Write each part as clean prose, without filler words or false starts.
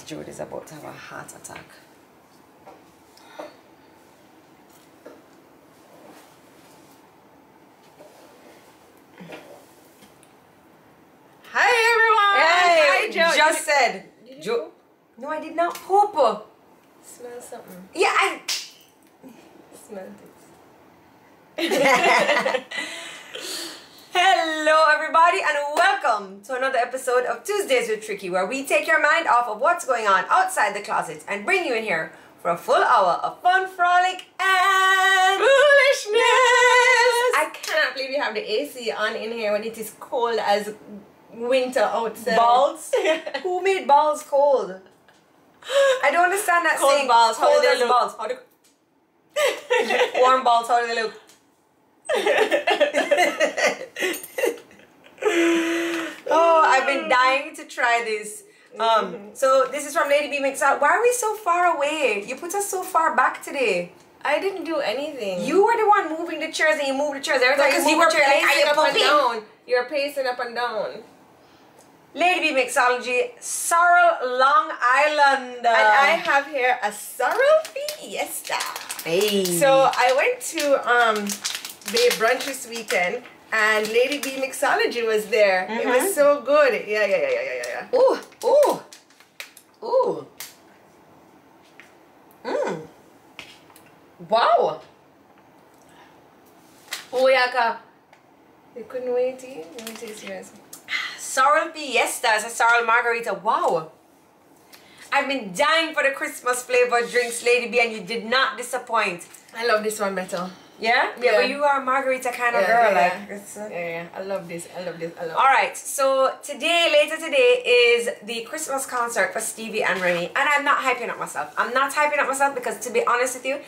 Jodi's about to have a heart attack. Hi everyone! Hey, Hi Joe. just said. Did you Jo poop? No, I did not poop. Smell something. Yeah, I. Smell it. Hello, everybody, and welcome to another episode of Tuesdays with Tricky, where we take your mind off of what's going on outside the closet and bring you in here for a full hour of fun, frolic, and Foolishness! I cannot believe you have the AC on in here when it is cold as winter outside. Balls? Who made balls cold? I don't understand that Cold saying. balls, how do Cold they as look? balls. How do... Warm balls, how do they look? Oh, I've been dying to try this. So this is from Lady B Mixout. Why are we so far away? You put us so far back today. I didn't do anything. You were the one moving the chairs, and you moved the chairs every time Because you you move were the chair. Like, pacing are up you and pooping? down. You're pacing up and down. Lady B Mixology, Sorrel, Long Island. And I have here a sorrel fiesta. Hey. So I went to Babe Brunch this weekend, and Lady B Mixology was there. It was so good. Yeah. Ooh, ooh, ooh. Wow. Oh, yaka. You couldn't wait to eat? Let me taste yours. Sorrel Fiesta is a sorrel margarita. Wow. I've been dying for the Christmas flavored drinks, Lady B, and you did not disappoint. I love this one better. Yeah? Yeah. But you are a margarita kind of girl. Yeah. Like, it's, Yeah. I love this. I love this. Alright, so later today is the Christmas concert for Stevie and Remy. And I'm not hyping up myself. I'm not hyping up myself because, to be honest with you,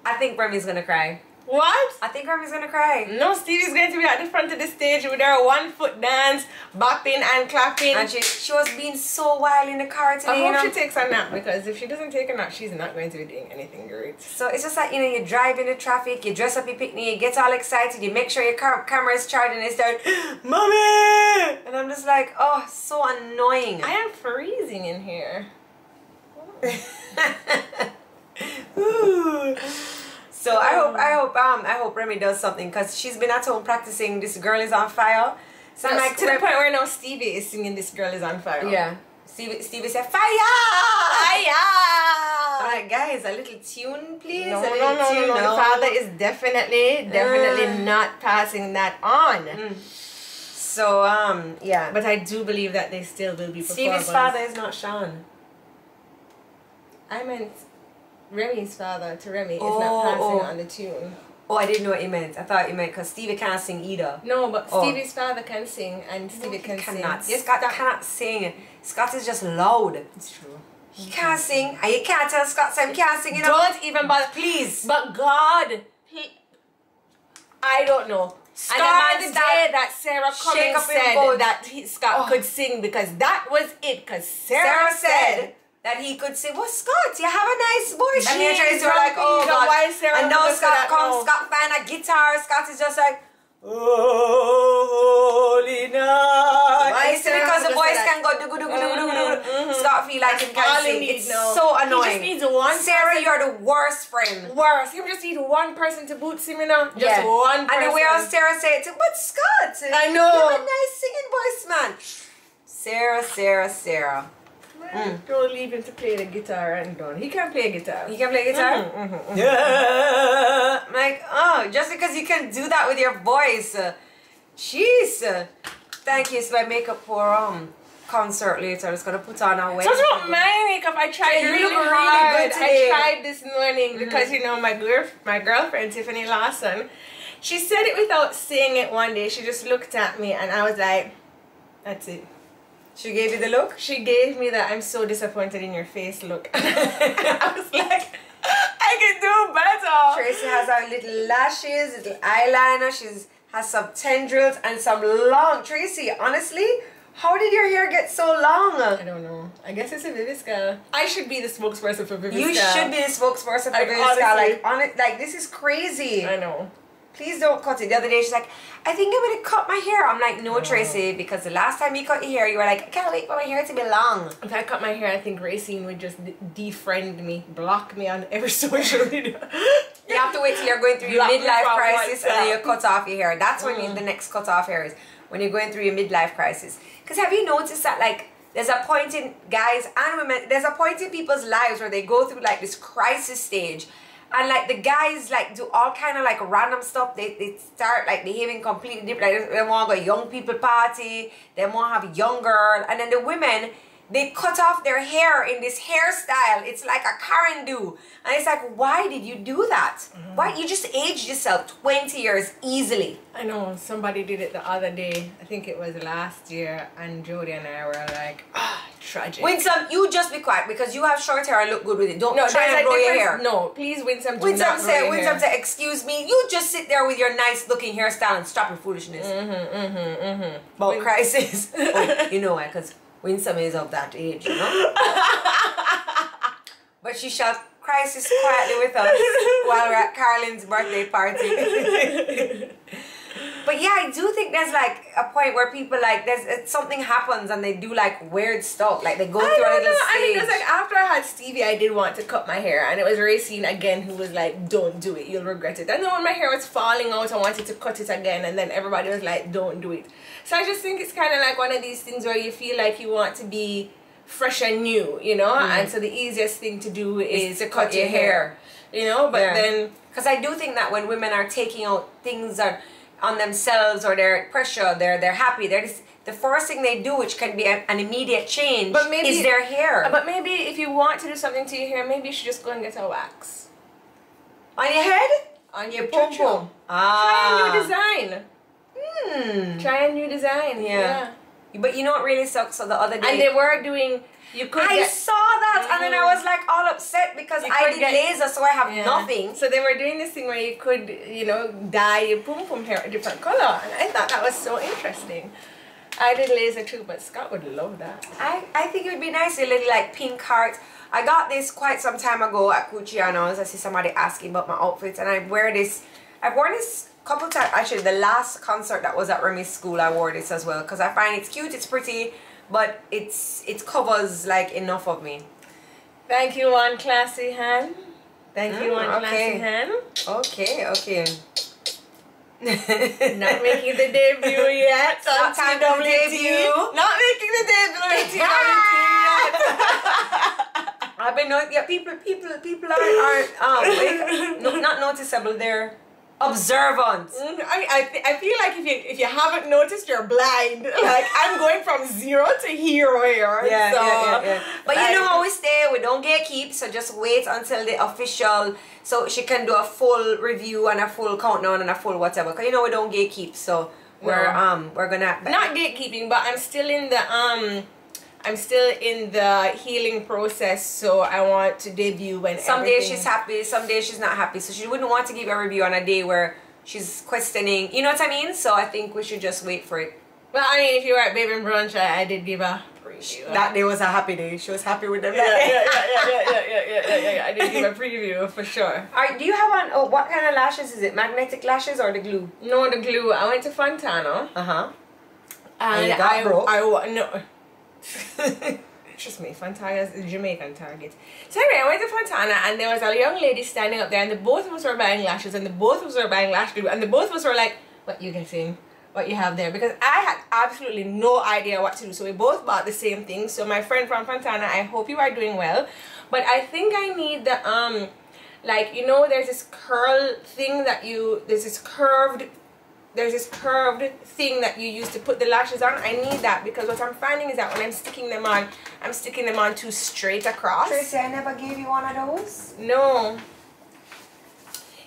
I think Remy's gonna cry. What? I think Remy's gonna cry. No, Stevie's going to be at the front of the stage with her 1 foot dance, bopping and clapping. And she was being so wild in the car today. I you hope know? she takes a nap, because if she doesn't take a nap, she's not going to be doing anything great. So it's just like, you know, you drive in the traffic, you dress up your picnic, you get all excited, you make sure your camera is charged, and they start, Mommy! And I'm just like, oh, so annoying. I am freezing in here. Ooh. So I hope Remy does something, because she's been at home practicing This Girl Is on Fire. So I'm like, to the point where now Stevie is singing This Girl Is on Fire. Yeah. Stevie said, Fire! Fire! I'm like, guys, a little tune, please. No. A little tune, The father is definitely not passing that on. So, yeah. But I do believe that they still will be performing. Stevie's father is not Sean. I meant Remy's father to Remy is not passing on the tune. Oh, I didn't know what you meant. I thought you meant because Stevie can't sing either. No, but Stevie's father can sing, and Stevie can sing. Yes, Scott cannot sing. Scott is just loud. It's true. He can't sing, and you can't tell Scott Sam can't sing. You know? Don't even bother. Please. But God, I don't know. Start the day that Sarah Cummings said that Scott could sing, because that was it. Because Sarah said that he could sing. Well, Scott, you have a nice voice. And the Tracy were like, oh God. And now Scott comes, Scott find a guitar. Scott is just like, holy night. It's because the voice can go do. Scott feel like he can sing. It's so annoying. He just needs one. Sarah, you're the worst friend. Worse. You just need one person to boots him, you know. Just one person. And the way else Sarah say it too. But Scott, I know. You have a nice singing voice, man. Sarah. Don't leave him to play the guitar and done. He can play guitar. He can play guitar? Yeah. I'm like, oh, just because you can do that with your voice. Jeez. Thank you. So I make up for concert later. I'm just going to put on a wedding. So it's not my makeup. I tried you really look really hard. good today. I tried this morning because, you know, my girlfriend, Tiffany Lawson, she said it without saying it one day. She just looked at me and I was like, that's it. She gave you the look? She gave me that I'm so disappointed in your face look. I was like, I can do better. Tracy has her little lashes, little eyeliner. She has some tendrils and some long. Tracy, honestly, how did your hair get so long? I don't know. I guess it's a Vivisca. I should be the spokesperson for Vivisca. You should be the spokesperson for Vivisca. Like, this is crazy. I know. please don't cut it. The other day she's like, I think I'm gonna cut my hair. I'm like, no, Tracy, because the last time you cut your hair, you were like, I can't wait for my hair to be long. If I cut my hair, I think Racine would just defriend me, block me on every social media. You have to wait till you're going through your midlife crisis and then you cut off your hair. That's when the next cut off hair is, when you're going through your midlife crisis. Because have you noticed that, like, there's a point in guys and women, there's a point in people's lives where they go through like this crisis stage, and like the guys like do all kind of like random stuff. They start like behaving completely different. Like, they want to go young people party, they want to have a young girl, and then the women, they cut off their hair in this hairstyle. It's like a Karen do. And it's like, why did you do that? Why? You just aged yourself 20 years easily. I know, somebody did it the other day. I think it was last year, and Jodi and I were like, tragic. Winsome, you just be quiet because you have short hair and look good with it. Don't try and grow your hair. No, please, Winsome, Winsome said, excuse me, you just sit there with your nice looking hairstyle and stop your foolishness. About crisis. Oh, you know why? Because Winsome is of that age, you know? But she shall crisis quietly with us while we're at Carolyn's birthday party. But yeah, I do think there's like a point where people like, something happens and they do like weird stuff. Like they go through a little stage. I think it's like after I had Stevie, I did want to cut my hair, and it was Racine again who was like, don't do it, you'll regret it. And then when my hair was falling out, I wanted to cut it again, and then everybody was like, don't do it. So I just think it's kind of like one of these things where you feel like you want to be fresh and new, you know? And so the easiest thing to do is to cut your hair, you know? But then... Because I do think that when women are taking out things on themselves, or they're pressure, they're happy, the first thing they do, which can be an immediate change, is their hair. But maybe if you want to do something to your hair, maybe you should just go and get a wax. On your head? On your pom-pom. Try a new design. Try a new design. Yeah. But you know what really sucks? So the other day, and they were doing. I saw that, and then I was like all upset because I did laser, so I have nothing. So they were doing this thing where you could, you know, dye your pom-pom hair a different color, and I thought that was so interesting. I did laser too, but Scott would love that. I think it would be nice, a little like pink heart. I got this quite some time ago at Cucciano's. I see somebody asking about my outfits, and I've worn this couple times. Actually, the last concert that was at Remy's school, I wore this as well because I find it's cute, it's pretty, but it covers like enough of me. Thank you, one classy hand. Thank you, one classy hand. Okay. Not making the debut yet. Not time to debut. Not making the debut yet. I've been people aren't not noticeable. They're observant. I feel like if you haven't noticed, you're blind. Like I'm going from 0 to hero here. Yeah. But like, you know how we stay. We don't gatekeep. So just wait until the official. So she can do a full review and a full countdown and a full whatever. Cause you know we don't gatekeep. So we're gonna not gatekeeping, but I'm still in the healing process, so I want to debut when some days she's happy, some days she's not happy, so she wouldn't want to give a review on a day where she's questioning, you know what I mean? So I think we should just wait for it. Well, I mean, if you were at Baby Brunch, I did give a preview. That day was a happy day. She was happy with them. Yeah. I did give a preview for sure. Alright, do you have what kind of lashes is it? Magnetic lashes or the glue? No, the glue. I went to Fontana. And you got broke? No. Trust me, Fontana's a Jamaican Target. So anyway, I went to Fontana, and there was a young lady standing up there, and the both of us were buying lashes, and the both of us were buying lash glue, and the both of us were like, what you getting? What you have there? Because I had absolutely no idea what to do. So we both bought the same thing. So my friend from Fontana, I hope you are doing well. But I think I need the like, you know, there's this curl thing that there's this curved thing that you use to put the lashes on. I need that because what I'm finding is that when I'm sticking them on too straight across. Tracy, I never gave you one of those? No.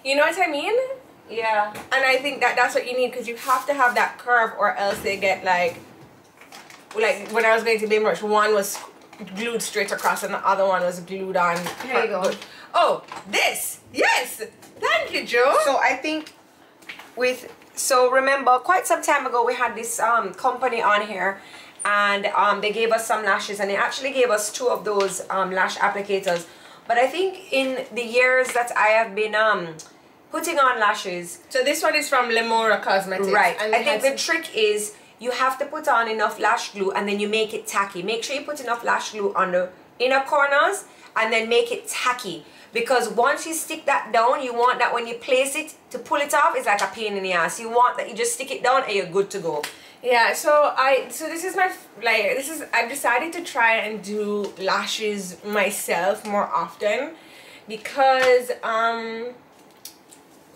You know what I mean? Yeah. And I think that's what you need, because you have to have that curve, or else they get like when I was going to Baby Brunch, one was glued straight across and the other one was glued on. There you go. Oh, this. Yes. Thank you, Joe. So I think so remember, quite some time ago we had this company on here, and they gave us some lashes, and they actually gave us 2 of those lash applicators. But I think in the years that I have been putting on lashes. So this one is from Lemora Cosmetics. Right. And I think the trick is you have to put on enough lash glue and then you make it tacky. Make sure you put enough lash glue on the inner corners and then make it tacky. Because once you stick that down, you want that when you place it, to pull it off, it's like a pain in the ass. You want that you just stick it down and you're good to go. Yeah, so this is my, I've decided to try and do lashes myself more often because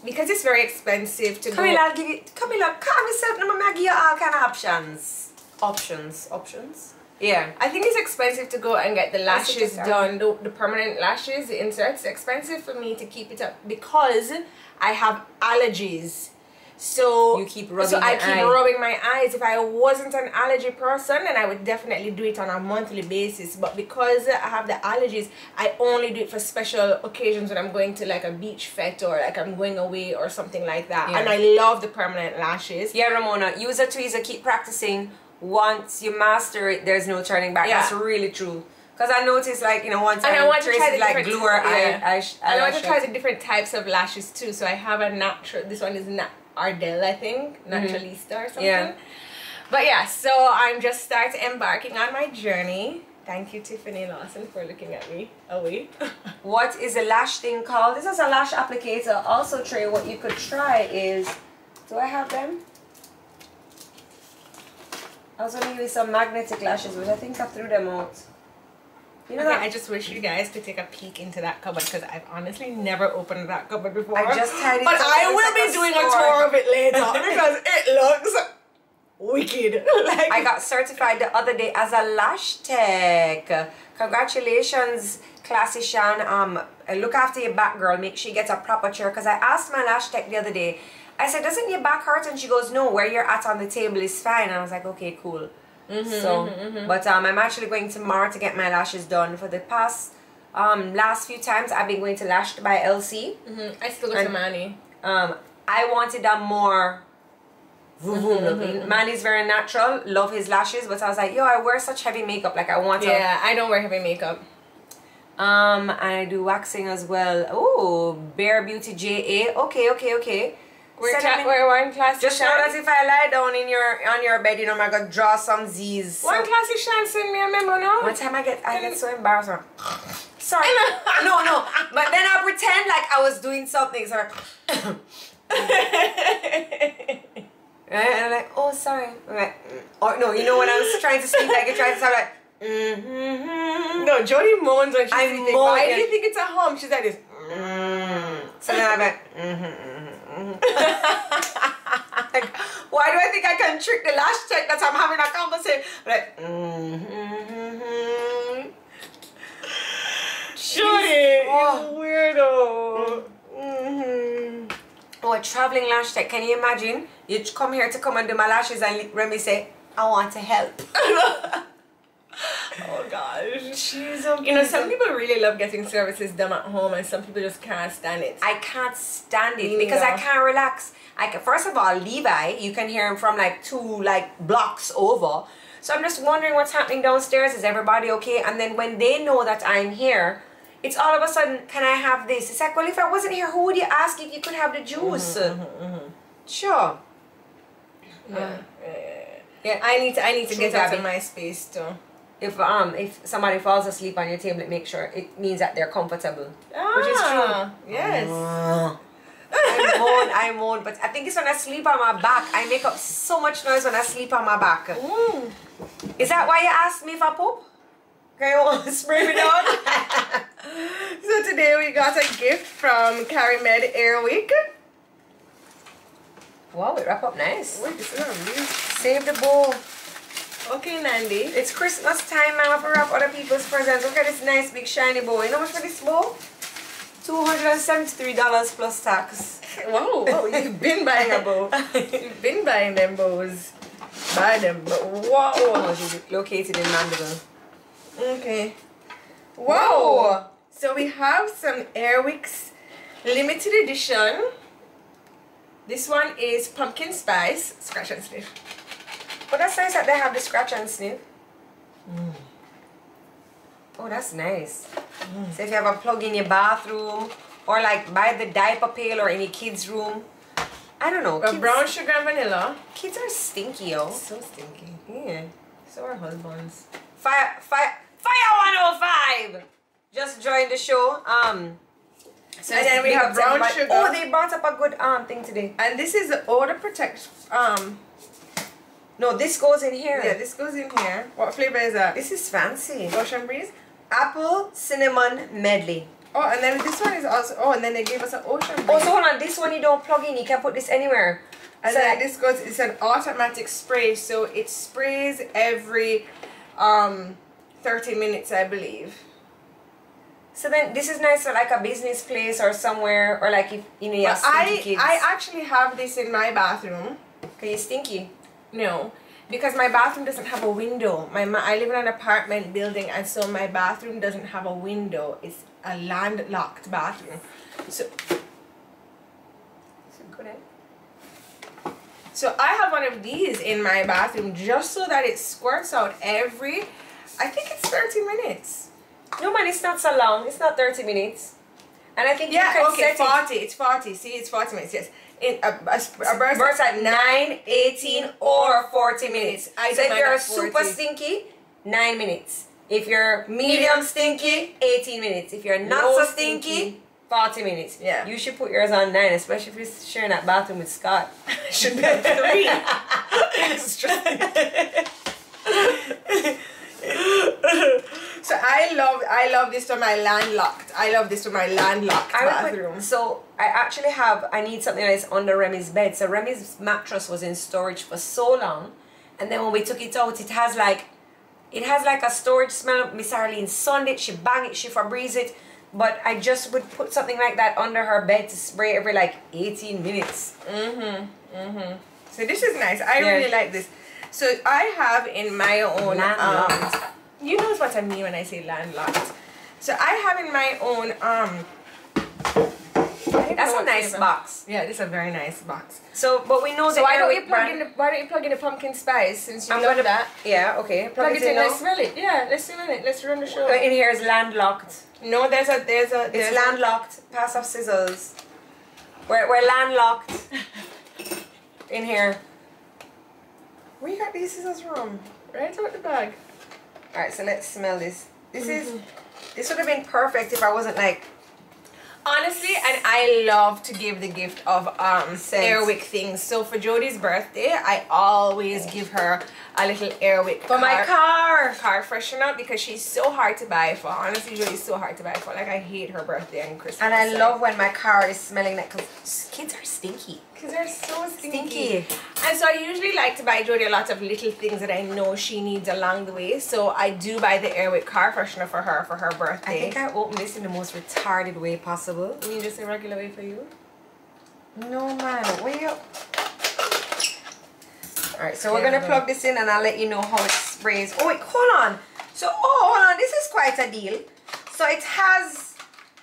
it's very expensive to Camilla, I'll give you, Camilla, calm yourself, no, I'll give you all kind of options. Yeah. I think it's expensive to go and get the lashes done, the permanent lashes, the inserts. It's expensive for me to keep it up because I have allergies. So you keep rubbing rubbing my eyes. If I wasn't an allergy person, then I would definitely do it on a monthly basis. But because I have the allergies, I only do it for special occasions when I'm going to like a beach fete or like I'm going away or something like that. Yeah. And I love the permanent lashes. Yeah, Ramona, use a tweezer, keep practicing. Once you master it, there's no turning back. Yeah. That's really true. Because I noticed, like, you know, one time I want to try the like glue or and I want to try the different types of lashes too. So I have a natural, this one is Ardell, I think, Naturalista or something. Yeah. But yeah, so I'm just embarking on my journey. Thank you, Tiffany Lawson, for looking at me away. What is a lash thing called? This is a lash applicator. Also, Trey, what you could try is, do I have them? I was going to give you some magnetic lashes, but I think I threw them out. You know, I just wish you guys could take a peek into that cupboard because I've honestly never opened that cupboard before. I just tidied it up. But I will be doing a tour of it later because it looks wicked. Like, I got certified the other day as a lash tech. Congratulations, Classy Shan. Look after your back, girl. Make sure you get a proper chair. Because I asked my lash tech the other day, I said, doesn't your back hurt? And she goes, no, where you're at on the table is fine. And I was like, okay, cool. But I'm actually going tomorrow to get my lashes done. For the past last few times I've been going to Lashed by LC. I still go to Manny. I wanted a more looking. Manny's very natural, love his lashes, but I was like, yo, I wear such heavy makeup, like I want to. Yeah, I don't wear heavy makeup. I do waxing as well. Oh, Bare Beauty JA. Okay. We're one classy. Just know that if I lie down on your bed, you know, I'm gonna draw some Z's. One classy Shan send me a memo now. One time I get so embarrassed. Sorry. no. But then I pretend like I was doing something. So and I'm like, oh, sorry. I'm like, or no, you know when I was trying to sleep, like I tried to sound like. No, Jodi moans when she's sleeping. Why do you think it's a hum? She's like this. So then I'm like, like, why do I think I can trick the lash tech that I'm having a conversation? Like, Jodi, you weirdo. Oh, a traveling lash tech. Can you imagine? You come here to come and do my lashes and Remy say, I want to help. Oh gosh. You know, some people really love getting services done at home and some people just can't stand it. I can't stand it because I can't relax. First of all, Levi, you can hear him from like 2 blocks over. So I'm just wondering what's happening downstairs. Is everybody okay? And then when they know that I'm here, it's all of a sudden, can I have this? It's like, well, if I wasn't here, who would you ask if you could have the juice? Sure. Yeah. I need to get out of my space too. If somebody falls asleep on your table, it means that they're comfortable, which is true. Yes. I moan, but I think it's when I sleep on my back. I make up so much noise when I sleep on my back. Is that why you asked me if I poop? Okay, you want to spray me down? So today we got a gift from CariMed Airwick. Wow, it wrap up nice. Wait, this is really... Save the bowl. Okay, Nandi. It's Christmas time now for wrap other people's presents. Look at this nice big shiny bowl. You know how much for this bowl? $273 plus tax. Whoa, you've been buying a bowl. You've been buying them bowls. Buy them, but wow. She's located in Mandeville. Okay. Whoa. So we have some Airwicks limited edition. This one is pumpkin spice, scratch and sniff. But that's nice that they have the scratch and sniff. Oh, that's nice. So if you have a plug in your bathroom or like buy the diaper pail or any kids' room. I don't know. But brown sugar and vanilla. Kids are stinky, yo. So stinky. Yeah. So are husbands. Fire 105! Just joined the show. So and then we have brown sugar. Oh, they brought up a good thing today. And this is the odor protect. No, this goes in here. Yeah, this goes in here. What flavor is that? This is fancy. Ocean breeze. Apple cinnamon medley. Oh, and then this one is also. Oh, and then they gave us an ocean breeze. Oh, so hold on. This one you don't plug in. You can put this anywhere. And so then this goes. It's an automatic spray, so it sprays every 30 minutes, I believe. So then this is nice for like a business place or somewhere, or like if you know you have stinky kids. I actually have this in my bathroom. Okay, you stinky? No, because my bathroom doesn't have a window. I live in an apartment building, and so my bathroom doesn't have a window. It's a landlocked bathroom. So I have one of these in my bathroom just so that it squirts out every, I think it's 30 minutes. No man, it's not so long. It's not 30 minutes. And I think yeah, you can okay, set 40. It's 40. See, it's 40 minutes, yes. A burst at 9, 18, or 40 minutes. So if you're super stinky, 9 minutes. If you're medium stinky, 18 minutes. If you're not so stinky, 40 minutes. Yeah. You should put yours on 9, especially if you're sharing that bathroom with Scott. Should be on 3. Extra. So I love this for my landlocked. I love this for my landlocked bathroom. So I need something that's under Remy's bed. So Remy's mattress was in storage for so long, and then when we took it out, it has like a storage smell. Miss Arlene sunned it, she bang it, she Febreze it. But I just would put something like that under her bed to spray every like 18 minutes. So this is nice. I really like this. So I have in my own you know what I mean when I say landlocked. So I have in my own that's a nice box. Yeah, this is a very nice box. So but we know that why don't you plug in the pumpkin spice since you love that? Yeah, okay. Plug it in, let's smell it. Yeah, let's smell it. Let's run the show. In here is landlocked. No, there's it's landlocked. Pass of scissors. We're landlocked. In here. Where you got these scissors from? Right out the bag. Alright, so let's smell this. This would have been perfect if I wasn't like honestly, and I love to give the gift of Airwick things. So for Jodi's birthday, I always give her a little Airwick for my car freshener because she's so hard to buy for. Honestly, Jodi's so hard to buy for. Like I hate her birthday and Christmas. And I love when my car is smelling like, because kids are stinky. Because they're so stinky. And so I usually like to buy Jodi a lot of little things that I know she needs along the way. So I do buy the Airwick car freshener for her birthday. I think I opened this in the most retarded way possible. You mean just a regular way for you? No man, wait up. Alright, so we're going to plug this in and I'll let you know how it sprays. Oh wait, hold on. So, hold on, this is quite a deal. So it has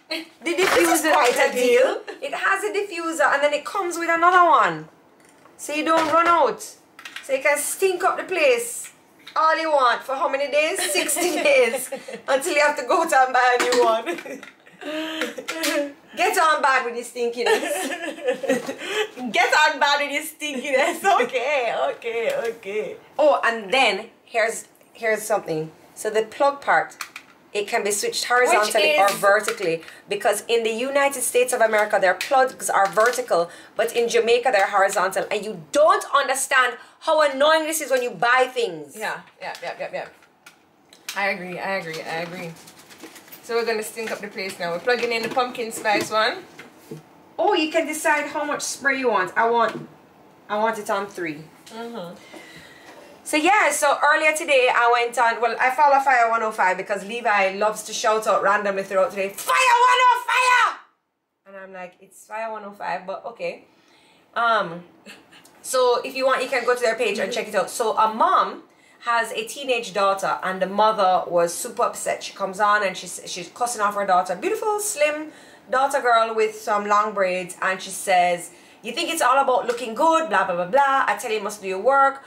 the diffuser. Quite a deal. It has a diffuser and then it comes with another one. So you don't run out. So you can stink up the place all you want for how many days? 60 days. Until you have to go to and buy a new one. Get on bad with your stinkiness. Get on bad with your stinkiness. Okay. Oh, and then here's something. So the plug part, it can be switched horizontally or vertically, because in the United States of America their plugs are vertical, but in Jamaica they're horizontal, and you don't understand how annoying this is when you buy things. Yeah. I agree. So we're gonna stink up the place now. We're plugging in the pumpkin spice one. Oh, you can decide how much spray you want. I want it on 3. So yeah, so earlier today I went on, well, I follow Fire 105 because Levi loves to shout out randomly throughout today, Fire 105! And I'm like, it's Fire 105, but okay. So if you want, you can go to their page and check it out. So a mom has a teenage daughter and the mother was super upset. She comes on and she's cussing off her daughter, beautiful, slim daughter girl with some long braids, and she says, you think it's all about looking good, blah, blah, blah, blah. I tell you, you must do your work.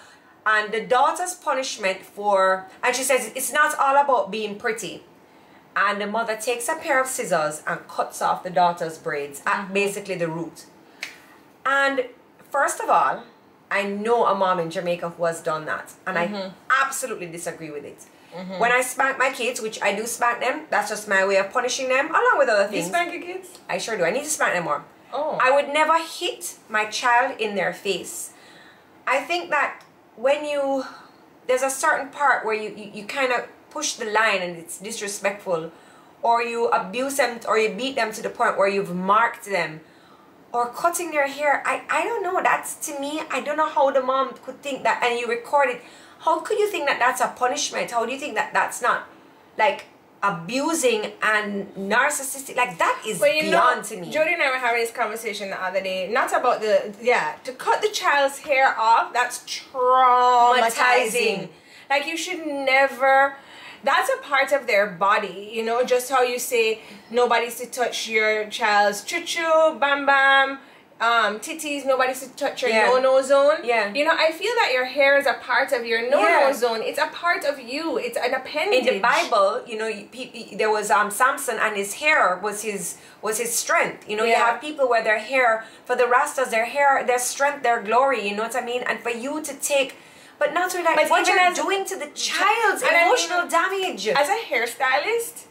And the daughter's punishment and she says, it's not all about being pretty. and the mother takes a pair of scissors and cuts off the daughter's braids at basically the root. And first of all, I know a mom in Jamaica who has done that, and I absolutely disagree with it. When I spank my kids, which I do spank them, that's just my way of punishing them, along with other things. You spank your kids? I sure do. I need to spank them more. Oh. I would never hit my child in their face. I think that when there's a certain part where you kind of push the line and it's disrespectful, or you abuse them, or you beat them to the point where you've marked them, or cutting their hair. I don't know. That's, to me, I don't know how the mom could think that, and you record it. How could you think that that's a punishment? How do you think that that's not like abusing and narcissistic? Like, that is beyond to me. Jodi and I were having this conversation the other day, not about to cut the child's hair off, that's traumatizing. Like, you should never, that's a part of their body, you know, just how you say nobody's to touch your child's choo-choo, bam-bam, titties, nobody's to touch your no-no zone. Yeah. You know, I feel that your hair is a part of your no-no zone. It's a part of you. It's an appendage. In the Bible, you know, there was Samson, and his hair was his strength. You know, you have people where their hair, for the Rastas, their hair, their strength, their glory, you know what I mean? And for you to take, but not to like, but what you're doing to the child's emotional damage. As a hairstylist,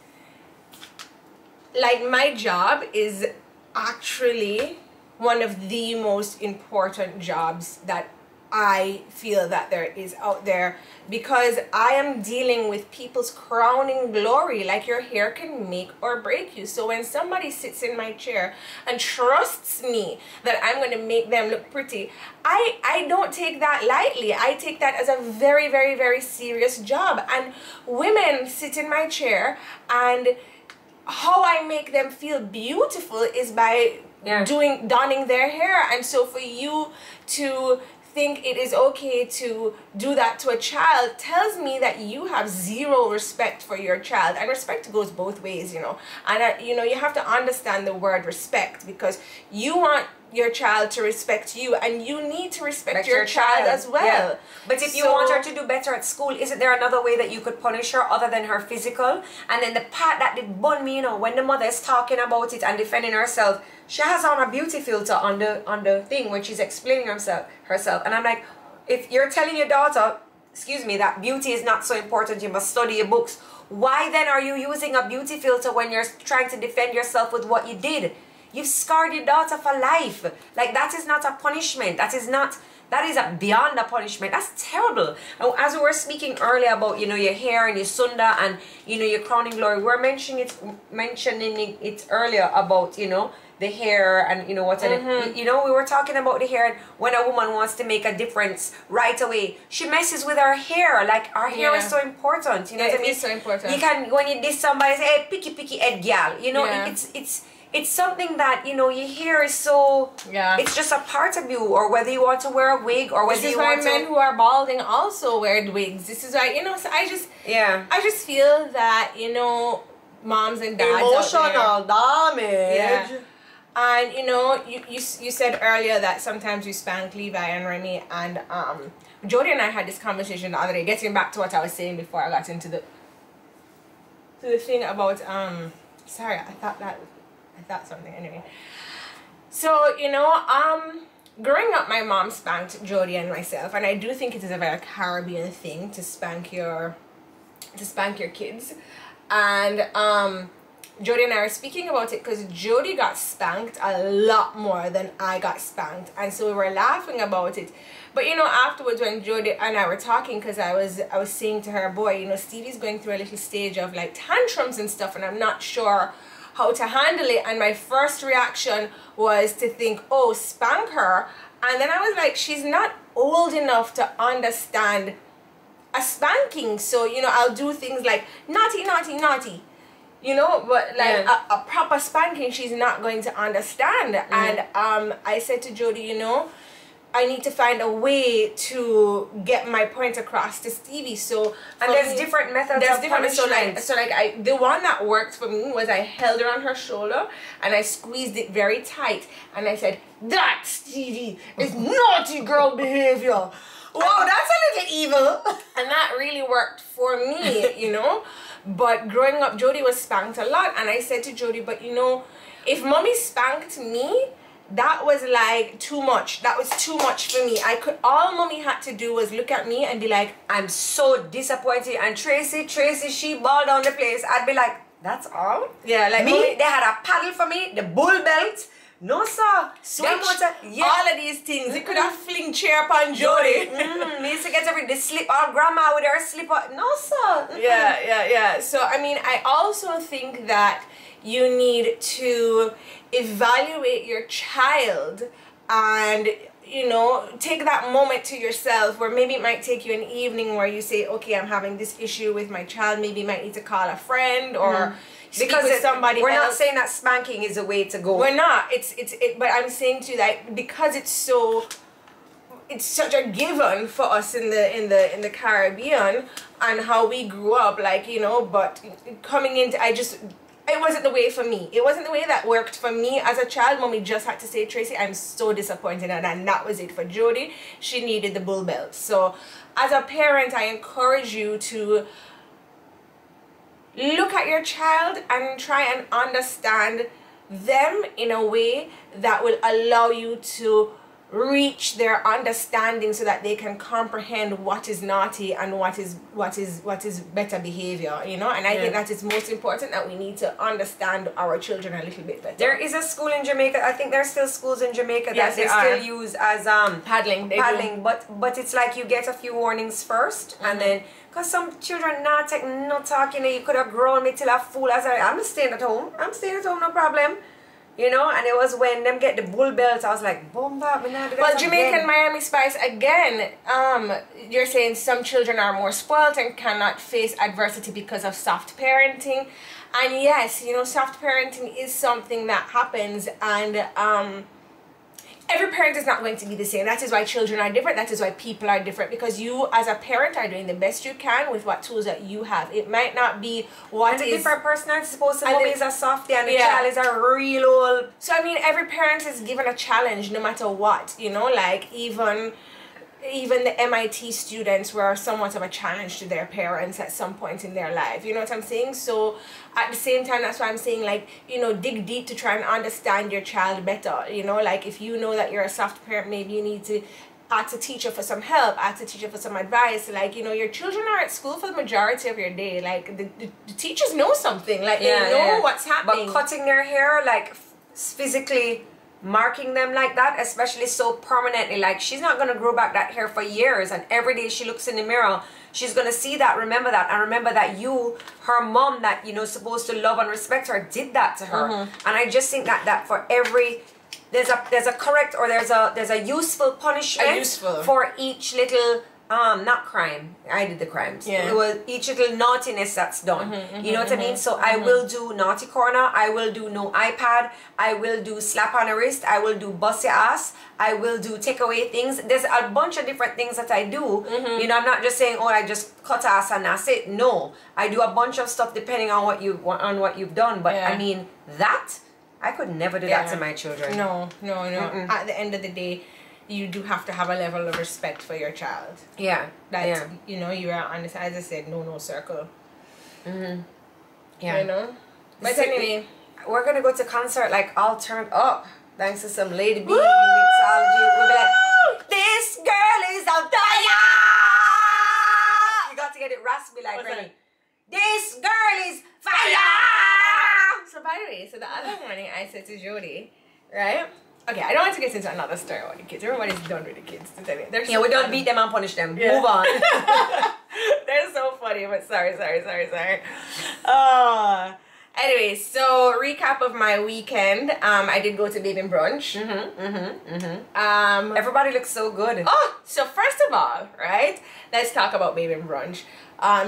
like, my job is actually one of the most important jobs that I feel that there is out there, because I am dealing with people's crowning glory. Like, your hair can make or break you. So when somebody sits in my chair and trusts me that I'm going to make them look pretty, I don't take that lightly. I take that as a very, very, very serious job. And women sit in my chair, and how I make them feel beautiful is by donning their hair. And so for you to think it is okay to do that to a child tells me that you have zero respect for your child. And respect goes both ways, you know. And you know, you have to understand the word respect, because you want your child to respect you, and you need to respect your child as well. Yeah. But if you want her to do better at school, isn't there another way that you could punish her other than her physical? And then the part that did bun me, you know, when the mother is talking about it and defending herself, she has on a beauty filter on the thing when she's explaining herself. And I'm like, if you're telling your daughter, excuse me, that beauty is not so important, you must study your books, why then are you using a beauty filter when you're trying to defend yourself with what you did? You've scarred your daughter for life. Like, that is not a punishment. That is beyond a punishment. That's terrible. And as we were speaking earlier about, you know, your hair and your sunda and, you know, your crowning glory, we're mentioning it earlier about, you know, the hair and, you know, you know, we were talking about the hair, and when a woman wants to make a difference right away, she messes with her hair. Like, our hair is so important. You know what I mean? It is so important. You can, when you diss somebody, say, hey, picky head gal. You know, it's something that, you know, your hair is so, it's just a part of you. Or whether you want to wear a wig, or whether you want to. This is why men who are balding also wear wigs. This is why, you know, so I just feel that, you know, moms and dads emotional damage. Yeah. And, you know, you said earlier that sometimes you spank Levi and Remy, and Jodi and I had this conversation the other day, getting back to what I was saying before I got into the thing about sorry, I thought something anyway. So, you know, growing up, my mom spanked Jodi and myself, and I do think it is a very Caribbean thing to spank your kids. And Jodi and I were speaking about it because Jodi got spanked a lot more than I got spanked, and so we were laughing about it. But, you know, afterwards when Jodi and I were talking, because I was saying to her, boy, you know, Stevie's going through a little stage of like tantrums and stuff, and I'm not sure how to handle it. And my first reaction was to think, oh, spank her. And then I was like, she's not old enough to understand a spanking, so, you know, I'll do things like naughty, naughty, naughty, you know, but like a proper spanking, she's not going to understand. And I said to Jodi, you know, I need to find a way to get my point across to Stevie. So, and there's different methods of punishment. So like the one that worked for me was I held her on her shoulder and I squeezed it very tight, and I said, that, Stevie, is naughty girl behavior. Wow, that's a little evil. And that really worked for me, you know. But growing up, Jodi was spanked a lot. And I said to Jodi, but you know, if mommy spanked me, that was like too much. That was too much for me. All mommy had to do was look at me and be like, I'm so disappointed. And Tracy, she balled down the place. I'd be like, that's all? yeah, like Me, mommy, they had a paddle for me, the bull belt. No, sir. switch, Yeah. all of these things. You could have fling chair upon Jodi. Me used to get the slip on grandma with her slipper. No, sir. Yeah. So, I mean, I also think that you need to evaluate your child and, you know, take that moment to yourself where maybe it might take you an evening where you say, okay, I'm having this issue with my child. Maybe you might need to call a friend or because with somebody we're else. not saying that spanking is the way to go. We're not. But I'm saying to you that because it's such a given for us in the Caribbean and how we grew up, like, you know, but coming into it wasn't the way for me. It wasn't the way that worked for me as a child. Mommy just had to say, Tracy, I'm so disappointed, and that was it for Jodi. She needed the bull belt. So as a parent, I encourage you to look at your child and try and understand them in a way that will allow you to reach their understanding so that they can comprehend what is naughty and what is better behavior, you know. And I think that it's most important that we need to understand our children a little bit better. There is a school in Jamaica. I think there's still schools in Jamaica that they still use as paddling. But it's like you get a few warnings first, and then because some children not talking, you could have grown me till a fool. I'm staying at home, no problem. You know, and it was when them get the bull belt, I was like, bomba. Well, Jamaican Miami Spice, again, you're saying some children are more spoiled and cannot face adversity because of soft parenting. And yes, you know, soft parenting is something that happens, and every parent is not going to be the same. That is why children are different. That is why people are different, because you as a parent are doing the best you can with what tools that you have. It might not be what and is... a different personality. Suppose the mommy is a softie and the child is a real old... So, I mean, every parent is given a challenge no matter what, you know, like even the MIT students were somewhat of a challenge to their parents at some point in their life. You know what I'm saying? So at the same time, that's why I'm saying, like, you know, dig deep to try and understand your child better. You know, like if you know that you're a soft parent, maybe you need to ask a teacher for some help, ask a teacher for some advice. Like, you know, your children are at school for the majority of your day. Like the teachers know something. Like they know what's happening. But cutting their hair, like physically marking them like that, especially so permanently, like she's not going to grow back that hair for years, and every day she looks in the mirror she's going to see that, remember that, and remember that you, her mom, that, you know, supposed to love and respect her, did that to her. And I just think that for every there's a correct or there's a useful punishment for each little not crime. I did the crimes. It was each little naughtiness that's done. You know what I mean? So I will do naughty corner. I will do no iPad. I will do slap on the wrist. I will do bust your ass. I will do take away things. There's a bunch of different things that I do. You know, I'm not just saying, oh, I just cut ass and that's it. No, I do a bunch of stuff depending on what you've done. But I mean, that I could never do that to my children. No. At the end of the day, you do have to have a level of respect for your child. You know, you are on this, as I said, no circle. You know? But anyway, we're gonna go to concert like all turned up thanks to some Lady B mixology. We'll be like, this girl is on fire. You got to get it raspy like Rennie. This girl is fire. So by the way, the other morning I said to Jodi, right? Okay, I don't want to get into another story about the kids. Everybody's done with the kids. We don't beat them and punish them. Move on. They're so funny, but sorry. Anyway, so recap of my weekend. I did go to Baby Brunch. Everybody looks so good. Oh, so first of all, right? Let's talk about Baby Brunch.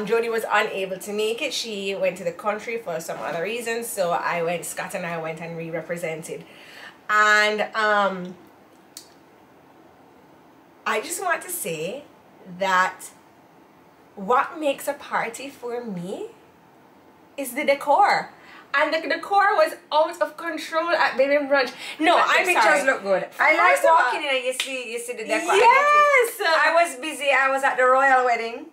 Jodi was unable to make it. She went to the country for some other reasons. So Scott and I went and represented. And I just want to say that what makes a party for me is the decor. And the decor was out of control at Baby Brunch. No, but I'm the sorry. pictures look good. I like walking in and you see the decor. Yes! I was busy. I was at the royal wedding.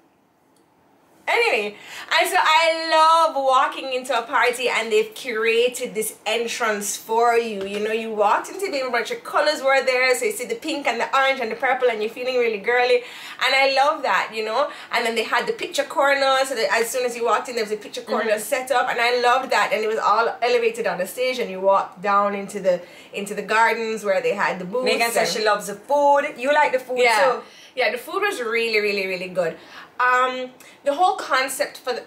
Anyway, and so I love walking into a party and they've curated this entrance for you. You know, you walked into Baby Brunch, your colors were there, so you see the pink and the orange and the purple and you're feeling really girly. And I love that, you know. And then they had the picture corner, so that as soon as you walked in, there was a picture corner set up, and I loved that. And it was all elevated on the stage, and you walked down into the gardens where they had the booths. Megan says she loves the food. You like the food too? Yeah, the food was really, really, really good. The whole concept for the...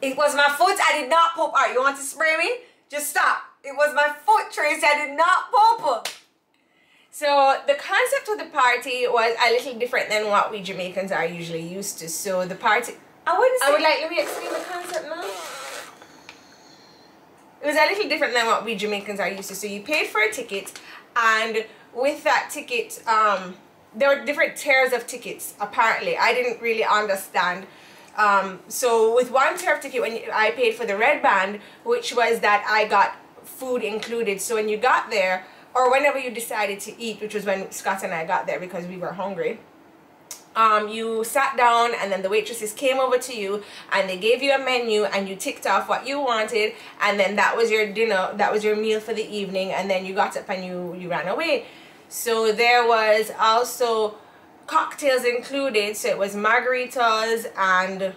It was my foot. I did not pop. Alright, you want to spray me? Just stop. It was my foot, Tracy. I did not pop. So the concept of the party was a little different than what we Jamaicans are usually used to. So the party... let me explain the concept now. It was a little different than what we Jamaicans are used to. So you paid for a ticket, and with that ticket, there were different tiers of tickets, apparently. I didn't really understand. So with one tier of ticket, I paid for the red band, which was that I got food included. So when you got there, or whenever you decided to eat, which was when Scott and I got there because we were hungry, you sat down and then the waitresses came over to you and they gave you a menu and you ticked off what you wanted, and then that was your dinner, that was your meal for the evening, and then you got up and you ran away. So there was also cocktails included, so it was margaritas and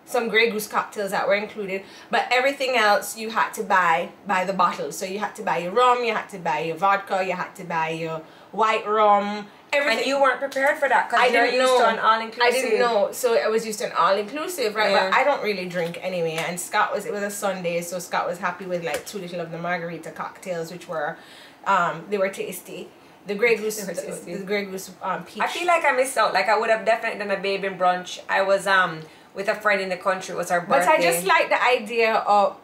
some Grey Goose cocktails that were included, but everything else you had to buy by the bottle. So you had to buy your rum, you had to buy your vodka, you had to buy your white rum, everything. And you weren't prepared for that because you're used to an all-inclusive. I didn't know, so I was used to an all-inclusive, right? Yeah. But I don't really drink anyway, and it was a Sunday, so Scott was happy with like 2 little of the margarita cocktails, which were, they were tasty. The Grey Goose, the Grey Goose peach. I feel like I missed out. Like I would have definitely done a Baby Brunch. I was with a friend in the country. It was her birthday. But I just like the idea of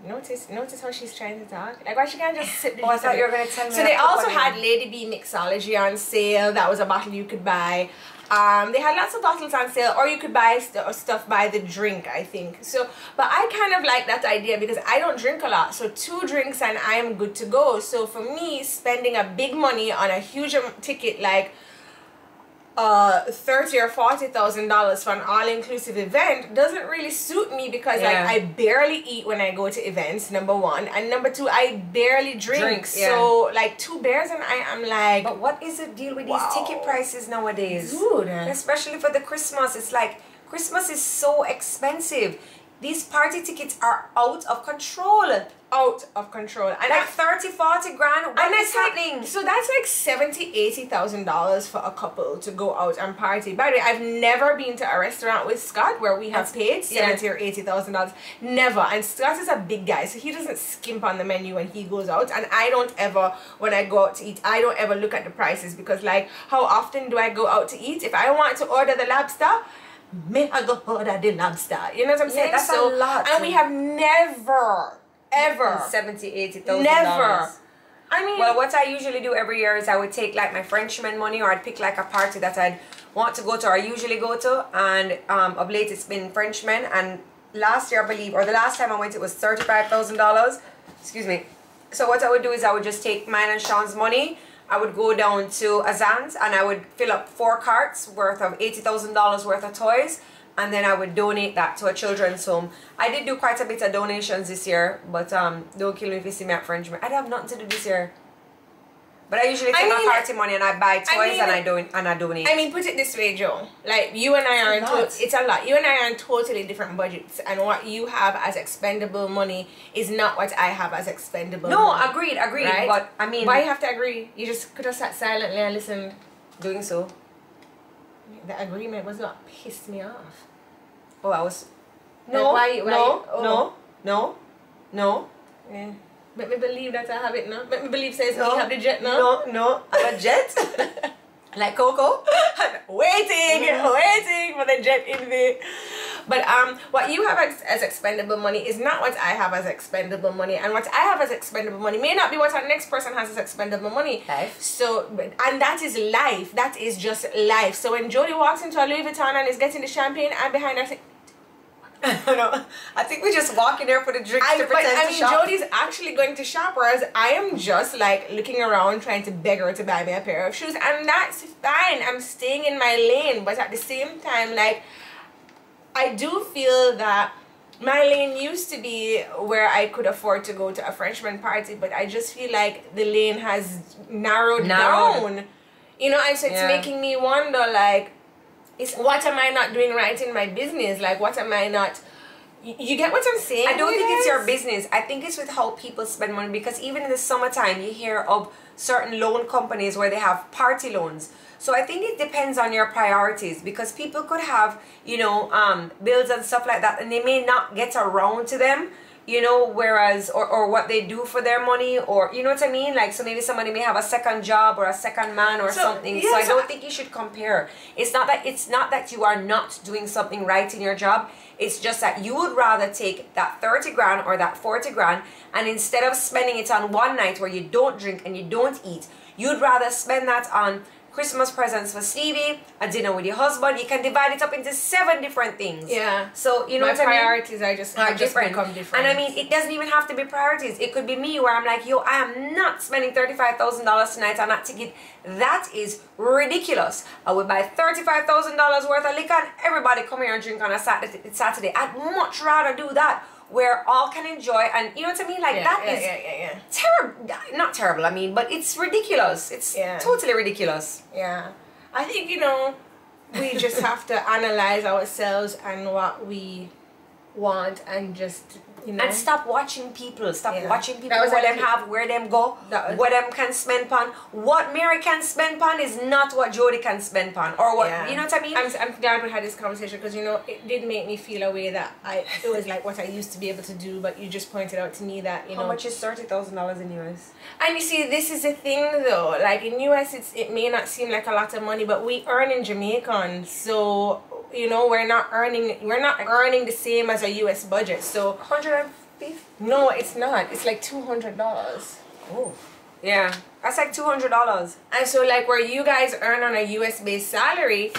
notice how she's trying to talk. Like why she can't just sit there. Oh, I thought you were gonna tell me. So they also had Lady B Mixology on sale. That was a bottle you could buy. They had lots of bottles on sale, or you could buy stuff by the drink, I think. So, but I kind of like that idea because I don't drink a lot. So 2 drinks and I am good to go. So for me, spending a big money on a huge ticket like $30,000 or $40,000 for an all-inclusive event doesn't really suit me because like I barely eat when I go to events, number 1, and number 2, I barely drink. So like 2 beers and I am like, but what is the deal with these ticket prices nowadays? Dude. Especially for the Christmas. It's like Christmas is so expensive. These party tickets are out of control. Out of control. And like 30-40 grand. What is happening? So that's like $70,000-$80,000 for a couple to go out and party. By the way, I've never been to a restaurant with Scott where we have paid $70,000 or $80,000. Never. And Scott is a big guy, so he doesn't skimp on the menu when he goes out. And I don't ever, when I go out to eat, I don't ever look at the prices because like, how often do I go out to eat? If I want to order the lobster, may I go order the lobster? You know what I'm saying? That's a lot. And we have never ever $70,000-$80,000. Never. I mean, well, what I usually do every year is I would take like my Frenchman money, or I'd pick like a party that I'd want to go to or I usually go to, and of late it's been Frenchman, and last year I believe, or the last time I went, it was $35,000. Excuse me. So what I would do is I would just take mine and Sean's money. I would go down to Azan's and I would fill up 4 carts worth of $80,000 worth of toys, and then I would donate that to a children's home. I did do quite a bit of donations this year, but don't kill me if you see me at Frenchman. I don't have nothing to do this year. But I usually take my party money and I buy toys and I donate. I mean, put it this way, Joe. Like, you and I are it's a lot. You and I are on totally different budgets, and what you have as expendable money is not what I have as expendable money. No, agreed, right? But I mean, why you have to agree? You just could have sat silently and listened. Doing so. The agreement was what pissed me off. Oh, I was. No. Yeah. Make me believe that I have it now. Make me believe says me have the jet now. No, I have a jet. Like Coco. waiting for the jet in me. But what you have as expendable money is not what I have as expendable money, and what I have as expendable money may not be what our next person has as expendable money. Life. So, and that is life. That is just life. So when Jodi walks into a Louis Vuitton and is getting the champagne, I'm behind her saying, I think we just walk in there for the drinks to pretend to shop. Jodi's actually going to shop, whereas I am just like looking around trying to beg her to buy me a pair of shoes, and that's fine. I'm staying in my lane, but at the same time, like, I do feel that my lane used to be where I could afford to go to a Frenchman party, but I just feel like the lane has narrowed. down. You know, and so it's making me wonder, like, what am I not doing right in my business? Like, what am I not... You get what I'm saying? I don't think it's your business. I think it's with how people spend money, because even in the summertime, you hear of certain loan companies where they have party loans. So I think it depends on your priorities, because people could have, you know, bills and stuff like that, and they may not get around to them, you know, whereas, or what they do for their money, or, you know what I mean? Like, so maybe somebody may have a second job or a second man or something. Yeah, so I don't think you should compare. It's not that you are not doing something right in your job. It's just that you would rather take that 30 grand or that 40 grand, and instead of spending it on one night where you don't drink and you don't eat, you'd rather spend that on Christmas presents for Stevie, a dinner with your husband. You can divide it up into 7 different things. Yeah. So, you know my what I mean? priorities are just become different. And I mean, it doesn't even have to be priorities. It could be me, where I'm like, yo, I am not spending $35,000 tonight on that ticket. That is ridiculous. I would buy $35,000 worth of liquor and everybody come here and drink on a Saturday. I'd much rather do that, where all can enjoy, and you know what I mean? Like, terrible. Not terrible, I mean, but it's ridiculous. It's totally ridiculous. Yeah. I think, you know, we just have to analyze ourselves and what we want, and just, you know, and stop watching people. Stop watching people, what them have, where them go, what them can spend on. What Mary can spend on is not what Jodi can spend on, or what, you know what I mean? I'm glad we had this conversation, because, you know, it did make me feel a way that it was like what I used to be able to do, but you just pointed out to me that, you know. How much is $30,000 in US? And you see, this is the thing though, like in US it may not seem like a lot of money, but we earn in Jamaican, so, you know, we're not earning the same as a US budget. So 150? No, it's not. It's like $200. Oh. Yeah. That's like $200. And so, like, where you guys earn on a US based salary,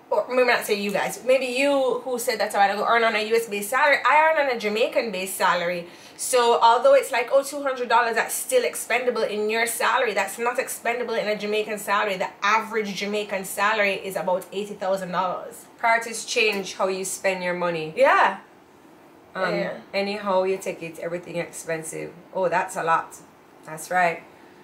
or maybe not say you guys, maybe you who said that a while ago, earn on a US based salary, I earn on a Jamaican based salary. So although it's like, oh, $200, that's still expendable in your salary, that's not expendable in a Jamaican salary. The average Jamaican salary is about $80,000. Priorities change how you spend your money. Yeah. Anyhow you take it, everything expensive. Oh, that's a lot. That's right.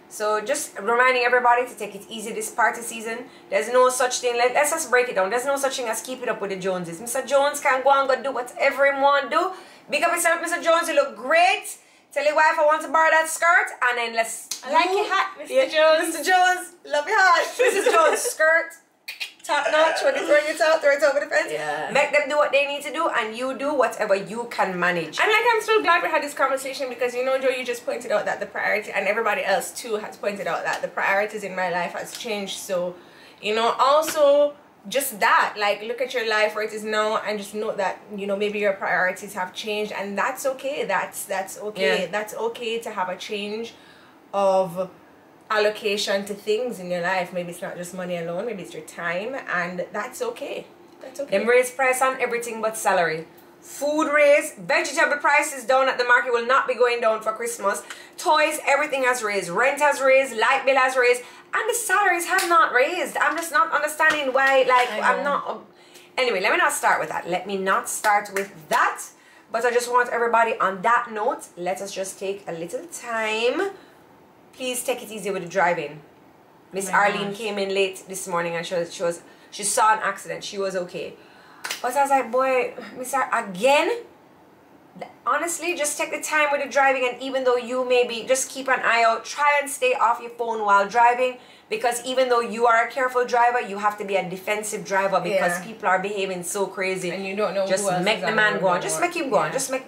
So just reminding everybody to take it easy this party season. There's no such thing. Let's just break it down. There's no such thing as keep it up with the Joneses. Mr. Jones can go and go do whatever he want to do. Big up yourself, Mr. Jones. You look great. Tell your wife I want to borrow that skirt, and then let's... I like your hat, Mr. Jones. Mr. Jones, love your hat. Mrs. Jones, skirt, top notch. When you throw it out, throw it over the fence. Yeah. Make them do what they need to do, and you do whatever you can manage. And like, I'm so glad we had this conversation, because, you know, Joe, you just pointed out that the priority, and everybody else too has pointed out that the priorities in my life has changed. So, you know, also just that, like, look at your life where it is now, and just note that, you know, maybe your priorities have changed, and that's okay. That's okay. Yeah. That's okay to have a change of allocation to things in your life. Maybe it's not just money alone, maybe it's your time, and that's okay. That's okay. Them raise price on everything but salary. Food raise, vegetable prices down at the market will not be going down for Christmas. Toys, everything has raised. Rent has raised, light bill has raised, and the salaries have not raised. I'm just not understanding why, like, I'm not... Anyway, let me not start with that. Let me not start with that. But I just want everybody on that note, let us just take a little time. Please take it easy with the driving. Miss Arlene came in late this morning, and she saw an accident. She was okay. But I was like, boy, Miss again? Honestly, just take the time with the driving, and even though you maybe, just keep an eye out. Try and stay off your phone while driving, because even though you are a careful driver, you have to be a defensive driver, because people are behaving so crazy. And you don't know just who else make the man go on. Just make him go on. Just make...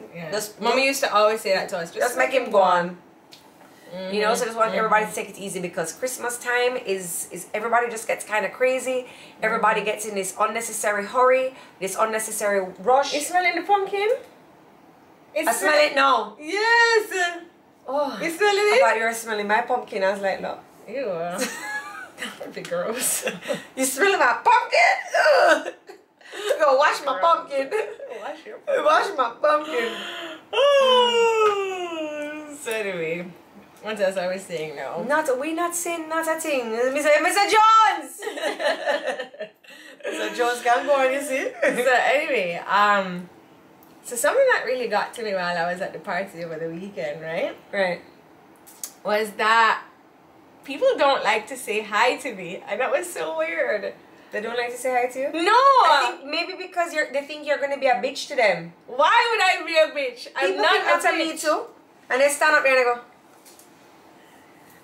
Mommy used to always say that to us. Just make him go on. You know, so I just want everybody to take it easy, because Christmas time is everybody just gets kind of crazy. Everybody gets in this unnecessary hurry, this unnecessary rush. You smelling the pumpkin? I smell it now. Yes. Oh, you smelling I it? thought you were smelling my pumpkin. I was like, look. Ew. That would be gross. You smelling my pumpkin? Ugh. go wash my pumpkin. Wash my pumpkin. So anyway, what else are we saying now? We not saying not a thing. Mr. Jones. Mr. Jones can go on, you see. So anyway, so something that really got to me while I was at the party over the weekend, right? Right. Was that people don't like to say hi to me, and that was so weird. They don't like to say hi to you? No! I think maybe because they think you're going to be a bitch to them. Why would I be a bitch? I'm People not think that's a a bitch. me too. And they stand up there and they go.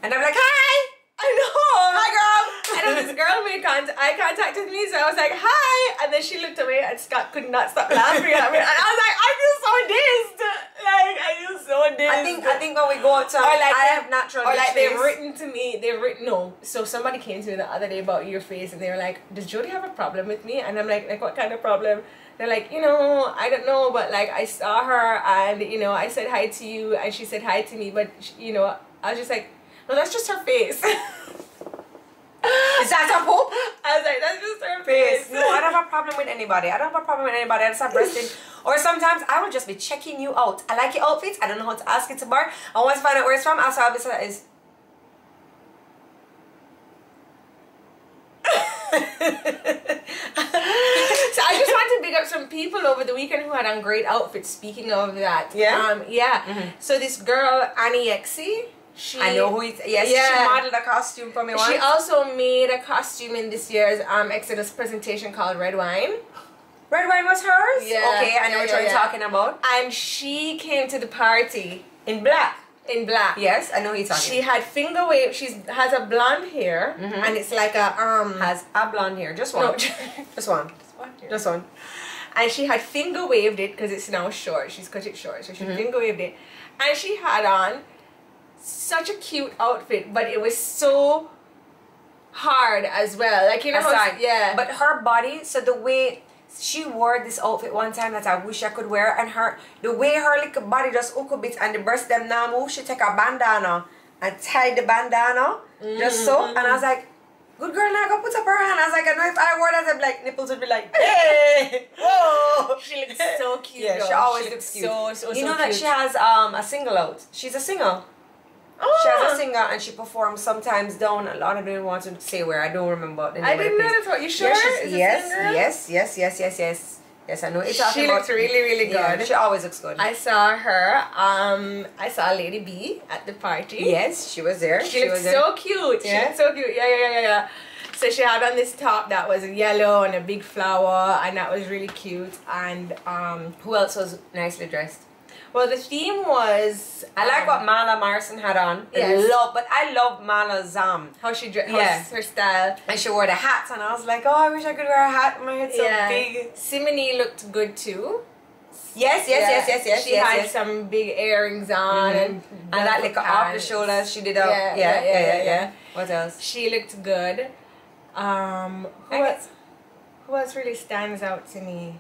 And I'm like, hi! I know! Hi, girl! And then this girl made eye contact with me, so I was like, hi! And then she looked away and Scott could not stop laughing at me. And I was like, I feel so dissed! Like, I feel so dissed. I think when we go out to, I have natural or like face. they've written to me, no. So somebody came to me the other day about your face and they were like, does Jodi have a problem with me? And I'm like, what kind of problem? They're like, I don't know, but like I saw her and, I said hi to you and she said hi to me, but, I was just like, no, that's just her face. Is that a poop? I was like, that's just her face. No, I don't have a problem with anybody. I don't have a problem with anybody. I just have resting. Or sometimes I will just be checking you out. I like your outfits. I don't know how to ask it to bar. I want to find out where it's from. Also, I'll be so that is. So I just want to big up some people over the weekend who had on great outfits. Speaking of that, yeah, So this girl Annie Exie, I know who it is. Yes, she modeled a costume for me once. She also made a costume in this year's Exodus presentation called Red Wine. Red Wine was hers? Yeah. Okay, I know what you're talking about. And she came to the party in black. In black. Yes, I know who you're talking. She had finger wave. She has a blonde hair, and it's like a has a blonde hair. Just one. No, just one. Just one. And she had finger waved it because it's now short. She's cut it short, so she finger waved it, and she had on such a cute outfit, but it was so hard as well. Like yeah. But her body, so the way she wore this outfit one time that I wish I could wear, and the way her little body just hook a bit and the breast them now move, she take a bandana and tie the bandana just so, and I was like, good girl, now go put up her hand. I was like, I know if I wore that, I'd be like, nipples would be like, hey, whoa. She looks so cute. Yeah, she always looks cute. So you know cute. that she has a single out. She's a singer. Oh. She has a singer and she performs sometimes down. A lot of them want to say where. I don't remember the name. I didn't know that's what you sure. Yes, I know. She looks really, really good. Yeah, she always looks good. I saw her. I saw Lady B at the party. Yes, she was there. She looked so cute. Yeah. She looked so cute. Yeah. So she had on this top that was yellow and a big flower, and that was really cute. And who else was nicely dressed? Well, the theme was I like what Marla Morrison had on. Yes. I love Marla's how she dressed, her style. And she wore the hat, and I was like, oh, I wish I could wear a hat. My head's so big. Simone looked good too. Yes. She had some big earrings on and that like off the shoulders. She did up. Yeah. What else? She looked good. Who else really stands out to me?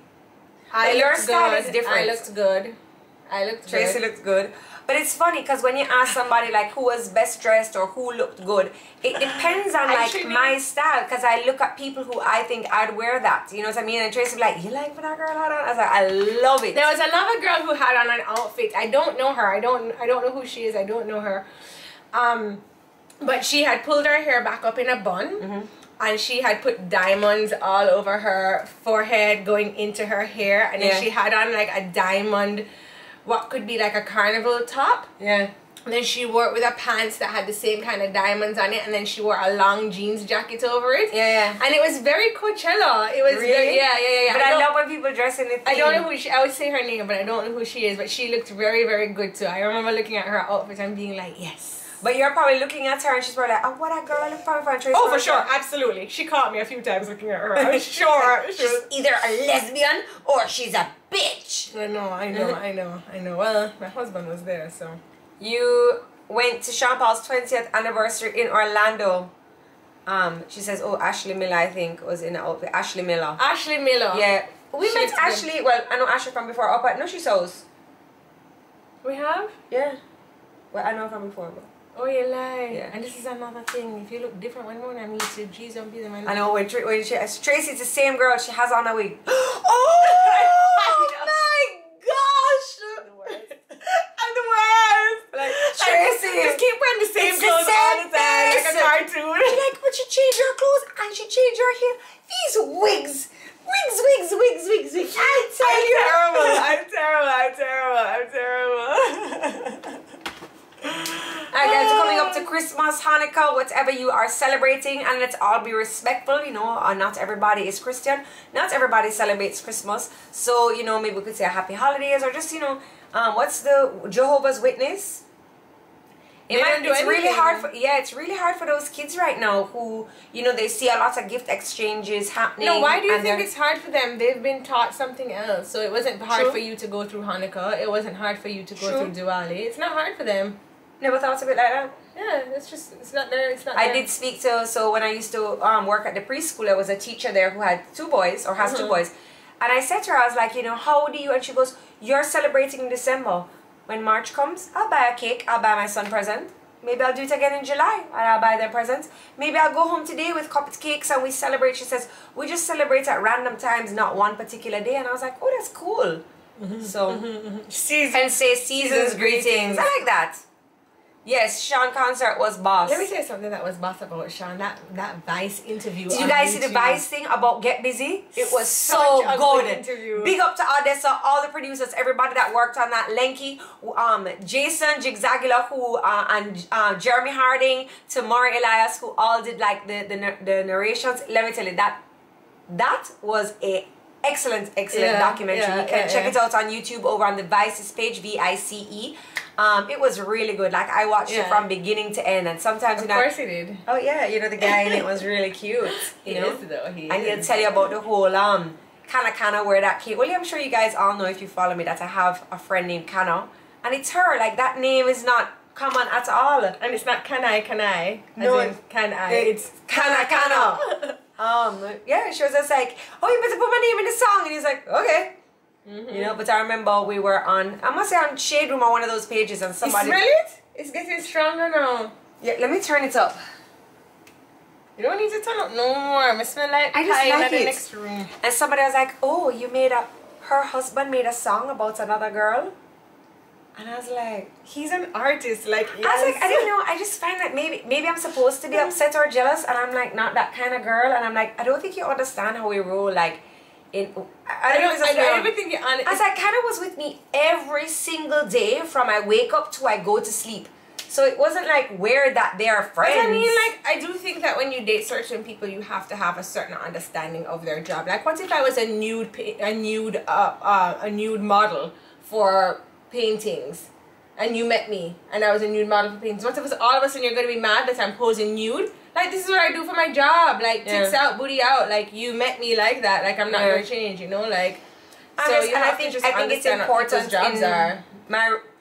Your style is different. I looked good. Tracy looked good. But it's funny because when you ask somebody like who was best dressed or who looked good, it depends on like my style, because I look at people who I think I'd wear that. You know what I mean? And Tracy was like, you like what that girl had on? I was like, I love it. There was another girl who had on an outfit. I don't know her. I don't know who she is. I don't know her. But she had pulled her hair back up in a bun. And she had put diamonds all over her forehead going into her hair. And then she had on like a diamond, what could be like a carnival top. Yeah. And then she wore it with a pants that had the same kind of diamonds on it. And then she wore a long jeans jacket over it. Yeah. And it was very Coachella. It was really? Very, yeah. But I love when people dress in it. I don't know who she, I would say her name, but I don't know who she is. But she looked very, very good too. I remember looking at her outfit and being like, yes. But you're probably looking at her and she's probably like, oh, what a girl, look probably for Tracy. Oh, for sure, absolutely. She caught me a few times looking at her. I'm sure. She's either a lesbian or she's a bitch. I know. Well, my husband was there, so. You went to Sean Paul's 20th anniversary in Orlando. She says, oh, Ashley Miller, I think, was in the outfit. Ashley Miller. Yeah. We met Ashley, well, I know Ashley from before up at Nushy's house. We have? Yeah. Well, I know her from before, but. Oh, you lie. Yeah. And this is another thing. If you look different one morning, I mean, you geez, don't be the man. I know when Tracy's the same girl. She has on a wig. Oh my gosh! The worst. I'm the worst. Like Tracy, just keep wearing the same it's clothes the same all the time, like a cartoon. She like, but she changed her clothes and she changed her hair. These wigs. I'm terrible. Alright guys, we're coming up to Christmas, Hanukkah, whatever you are celebrating, and let's all be respectful, you know, not everybody is Christian, not everybody celebrates Christmas, so, you know, maybe we could say a happy holidays, or just, you know, what's the Jehovah's Witness? It's really hard for it's really hard for those kids right now who, you know, they see a lot of gift exchanges happening. No, why do you think it's hard for them? They've been taught something else. So it wasn't hard for you to go through Hanukkah. It wasn't hard for you to go through Diwali. It's not hard for them. Never thought of it like that. Yeah, it's not there. It's not I there. did speak to, so when I used to work at the preschool, there was a teacher there who had 2 boys, or has 2 boys. And I said to her, I was like, you know, how do you, and she goes, you're celebrating in December. When March comes, I'll buy a cake, I'll buy my son a present. Maybe I'll do it again in July and I'll buy them presents. Maybe I'll go home today with cupcakes and we celebrate. She says, we just celebrate at random times, not one particular day. And I was like, oh, that's cool. So, and say season's greetings. I like that. Yes, Sean concert was boss. Let me say something that was boss about Sean. That Vice interview. Did you guys see the Vice thing about Get Busy? It was so good. Interview. Big up to Odessa, all the producers, everybody that worked on that. Lenky, Jason Jigzagula, who and Jeremy Harding, Tamara Elias, who all did like the narrations. Let me tell you that was a excellent documentary. You can check it out on YouTube over on the Vice's page, VICE. It was really good. Like I watched it from beginning to end, and sometimes of course he did. Oh yeah, you know the guy in it was really cute. You know, and he'll tell you about the whole Kana where that came. Well, I'm sure you guys all know if you follow me that I have a friend named Kana, and it's her. Like that name is not common at all, and it's not Kanai. No, it's Kana. Yeah, she was just like, oh, you better put my name in the song, and he's like, okay. You know, but I remember we were on, I must say on Shade Room on one of those pages, and somebody... You smell it? It's getting stronger now. Yeah, let me turn it up. You don't need to turn up no more. I smell like I just like in the it. next room. And somebody was like, oh, her husband made a song about another girl. And I was like... He's an artist, like... Yes. I was like, I don't know, I just find that maybe I'm supposed to be upset or jealous, and I'm like, not that kind of girl, and I'm like, I don't think you understand how we roll, like... I don't think you're on it. As I kind of was with me every single day from I wake up to I go to sleep. So it wasn't like weird that they are friends. But I mean, like, I do think that when you date certain people, you have to have a certain understanding of their job. Like, what if I was a nude model for paintings, and you met me, and I was a nude model for paintings? What if all of a sudden you're going to be mad that I'm posing nude? Like, this is what I do for my job. Like, tits out, booty out. Like, you met me like that. Like, I'm not going to change, you know? Like, so you have to just understand it's important what jobs are.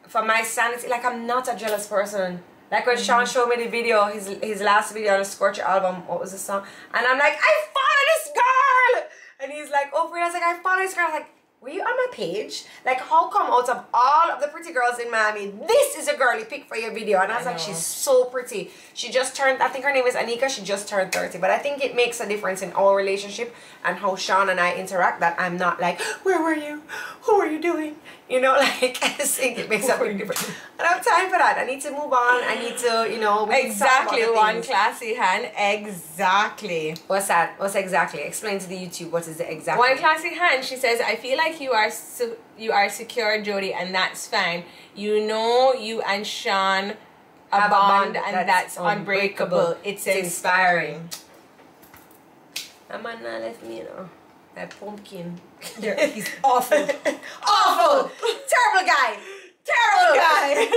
For my sanity. Like, I'm not a jealous person. Like, when Sean showed me the video, his last video on the Scorcher album, what was the song? And I'm like, I follow this girl! And he's like, oh, for real? I was like, I follow this girl. I was like, were you on my page? Like, how come out of all of the pretty girls in Miami, this is a girl you picked for your video? And I was like, she's so pretty. She just turned, I think her name is Anika, she just turned 30. But I think it makes a difference in our relationship and how Sean and I interact, that I'm not like, where were you? Who are you doing? You know, like, I just think it makes a big difference. I don't have time for that. I need to move on. I need to, you know, exactly, one classy hand. Exactly. What's that? What's exactly? Explain to the YouTube what is the exact. One classy hand. She says, I feel like you are secure, Jodi, and that's fine. You know, you and Sean a bond, and that's unbreakable. It's inspiring. That man not left me, you know. That pumpkin. He's awful. Awful! Terrible guy! Terrible guy!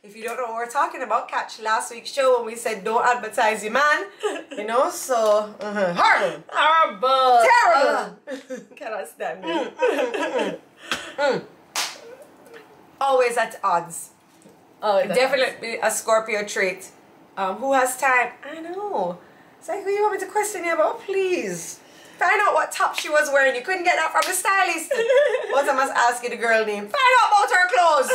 If you don't know what we're talking about, catch last week's show when we said don't advertise your man. You know, so horrible. Horrible. Terrible. Cannot stand it. Always at odds. Oh, definitely a Scorpio trait. Who has time? I know. It's like, who you want me to question you about? Please. Find out what top she was wearing. You couldn't get that from the stylist. But I must ask you the girl name. Find out about her clothes.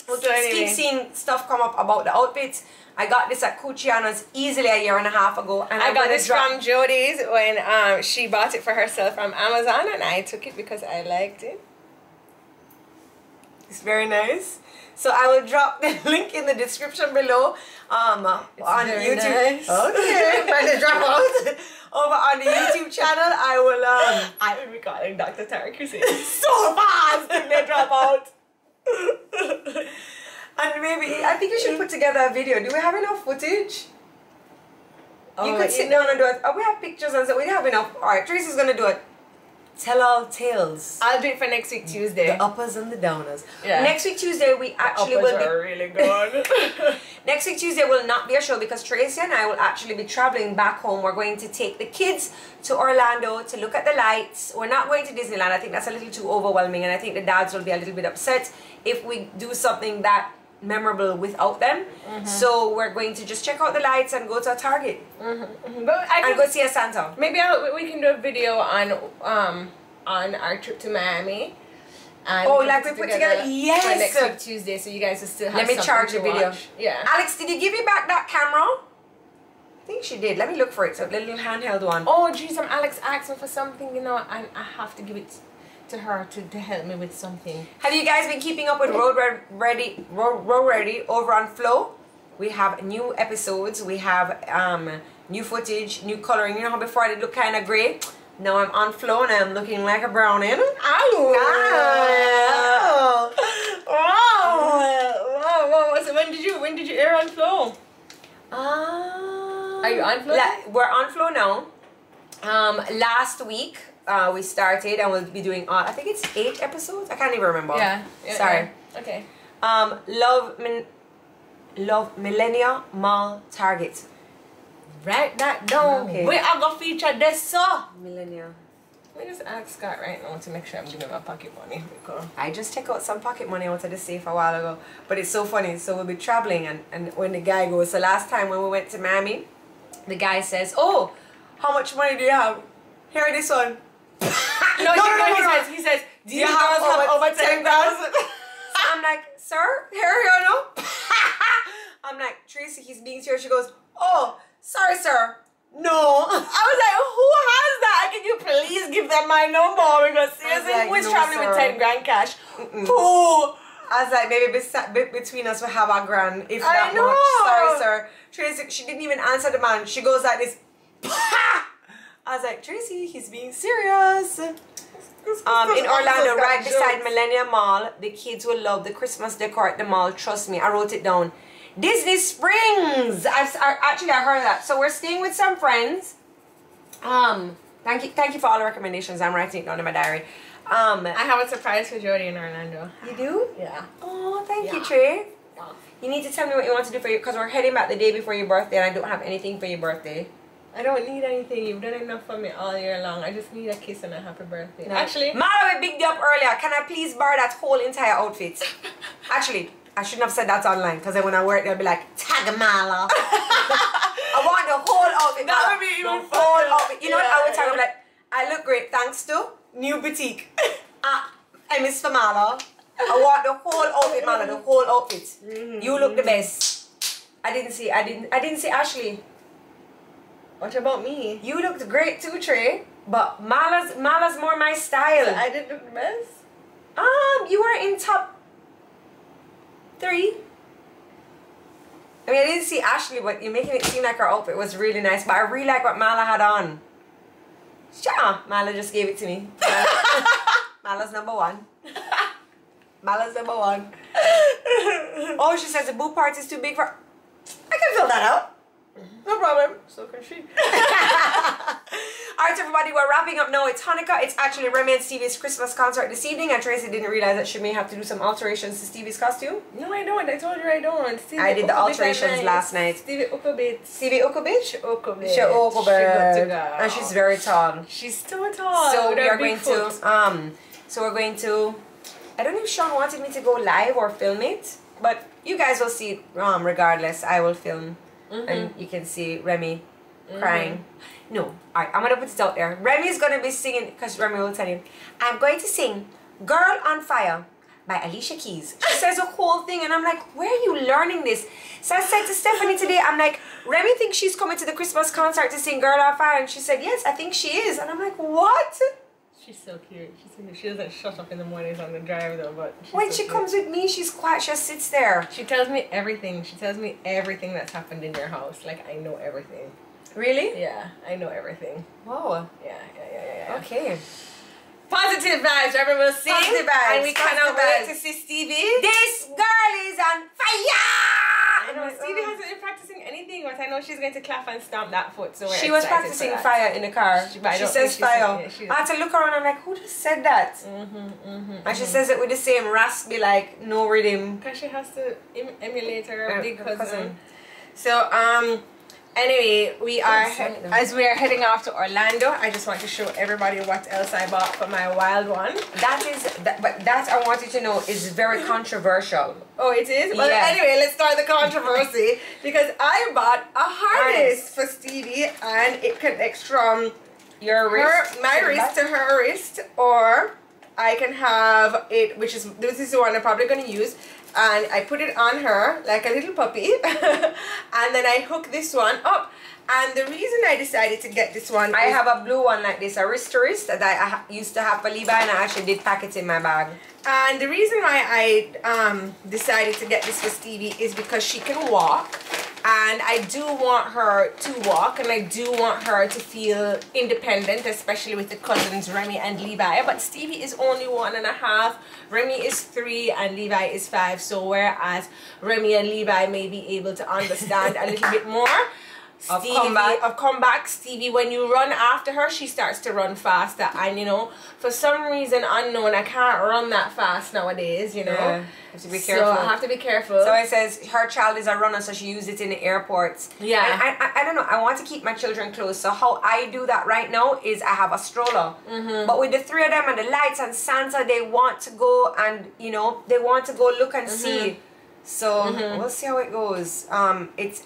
So anyway, keep seeing stuff come up about the outfits. I got this at Cucciano's easily a year and a half ago, and I got this from Jodi's when she bought it for herself from Amazon, and I took it because I liked it. It's very nice. So I will drop the link in the description below on YouTube. Nice. Okay, when they drop out over on the YouTube channel, I will be calling Dr. Tariq Hussein so fast if they drop out. And maybe I think we should put together a video. Do we have enough footage? You could sit down and do it. Oh, we have pictures and so we have enough. Alright, Tracy's gonna do it. Tell all tales. I'll do it for next week Tuesday. The uppers and the downers. Yeah. Next week Tuesday we actually will be really good. Next week Tuesday will not be a show because Tracy and I will actually be traveling back home. We're going to take the kids to Orlando to look at the lights. We're not going to Disneyland. I think that's a little too overwhelming, and I think the dads will be a little bit upset if we do something that memorable without them. So we're going to just check out the lights and go to a Target and go see a Santa. Maybe we can do a video on our trip to Miami. And like we put together yes for next week Tuesday, so you guys will still have. Let me charge the video. Yeah. Alex, did you give me back that camera? I think she did. Let me look for it. So the little handheld one. Oh geez, Alex asked me for something, you know, and I have to give it to her to help me with something. Have you guys been keeping up with Road Ready over on Flow? We have new episodes. We have new footage, new coloring. You know how before I did look kind of grey? Now I'm on Flow and I'm looking like a brownie. Oh! Wow! So when did you air on Flow? Are you on Flow? We're on Flow now. Last week we started and we'll be doing I think it's 8 episodes. I can't even remember. Yeah. Sorry. Yeah. Okay. Love Millennia Mall Target. Write that down. Okay. We are gonna feature this so. Millennia. Let me just ask Scott right now to make sure I'm giving my pocket money. Because I just took out some pocket money out of the safe a while ago. But it's so funny. So we'll be traveling and when the guy goes, so last time when we went to Miami, the guy says, oh, how much money do you have? Here, this one. No. He says, do you have over 10,000? So I'm like, sir, here you know. I'm like, Tracy, he's being serious. She goes, oh, sorry, sir. No. I was like, who has that? Can you please give them my number? Because seriously, like, who is no, traveling sir. with 10 grand cash? Who? I was like, maybe between us we have a grand, if I that know. much. Sorry, sir. Tracy, she didn't even answer the man. She goes like this. I was like, Tracy, he's being serious. In Orlando, right beside Millennium Mall, the kids will love the Christmas decor at the mall. Trust me, I wrote it down. Disney Springs. Actually, I heard that. So we're staying with some friends. Thank you for all the recommendations. I'm writing it down in my diary. I have a surprise for Jodi in Orlando. You do? Yeah. Oh, thank you, Trey. Yeah. You need to tell me what you want to do for you, because we're heading back the day before your birthday, and I don't have anything for your birthday. I don't need anything. You've done enough for me all year long. I just need a kiss and a happy birthday. No. Actually, Mara, we bigged you up earlier. Can I please borrow that whole entire outfit? Actually, I shouldn't have said that online, because then when I wear it, they'll be like, tag Mala. I want the whole outfit. That would be even the whole outfit. You know what Yeah, I would tell them? Like, I look great thanks to new boutique. I miss for Mala. I want the whole outfit, Mala. The whole outfit. You look the best. I didn't see Ashley. what about me? You looked great too, Trey. But Mala's more my style. I did look the best. You were in top 3. I mean, I didn't see Ashley, but you're making it seem like her outfit was really nice. But I really like what Mala had on. Yeah, Mala just gave it to me. Mala's number 1. Mala's number 1. Oh, she says the boo part is too big for... I can fill that out. No problem. So can she. Alright, everybody, we're wrapping up now. It's Hanukkah. It's actually Remy and Stevie's Christmas concert this evening, and Tracy didn't realize that she may have to do some alterations to Stevie's costume. No, I don't. I told you I don't. Stevie I did the alterations last night. Stevie Ukobit. Stevie Ukobit? She Ukobit. She Ukobit. She good to go. And she's very tall. She's so tall. So with we her are big going foot. to so we're going to, I don't know if Sean wanted me to go live or film it, but you guys will see it regardless. I will film and you can see Remy crying. No, alright, I'm gonna put it out there. Remy's gonna be singing, because Remy will tell you, I'm going to sing Girl on Fire by Alicia Keys. She says a whole thing, and I'm like, where are you learning this? So I said to Stephanie today, I'm like, Remy thinks she's coming to the Christmas concert to sing Girl on Fire, and she said, yes, I think she is. And I'm like, what? She's so cute. She doesn't shut up in the mornings on the drive though, but when she comes with me, she's quiet. She just sits there. She tells me everything. She tells me everything that's happened in your house. Like, I know everything. Really? Yeah, I know everything. Whoa. Yeah. Okay. Positive vibes, remember, we'll see. Positive vibes. And we cannot wait to see Stevie. This girl is on fire! I know, Stevie hasn't been practicing anything, but I know she's going to clap and stomp that foot. So she was practicing fire in the car. She says fire. I had to look around, I'm like, who just said that? And she says it with the same raspy, like, no rhythm. Because she has to emulate her big cousin. So, anyway, as we are heading off to Orlando, I just want to show everybody what else I bought for my wild one. But that I want you to know is very controversial. Oh, it is? Well, anyway, let's start the controversy because I bought a harness for Stevie, and it connects from my wrist to her wrist, or I can have it, this is the one I'm probably going to use. And I put it on her like a little puppy and then I hook this one up. And the reason I decided to get this one, I have a blue one like this, a wrist to wrist that I used to have for Levi, and I actually did pack it in my bag. And the reason why I decided to get this for Stevie is because she can walk, and I do want her to walk, and I do want her to feel independent, especially with the cousins Remy and Levi. But Stevie is only 1.5, Remy is 3, and Levi is 5. So whereas Remy and Levi may be able to understand a little bit more of comeback, Stevie, when you run after her, she starts to run faster, and you know, for some reason unknown, I can't run that fast nowadays, you know. Yeah, have to be careful. So I have to be careful. So it says her child is a runner, so she used it in the airports. Yeah. And I don't know, I want to keep my children close, so how I do that right now is I have a stroller. But with the 3 of them and the lights and Santa, they want to go and, you know, they want to go look and see. So we'll see how it goes. It's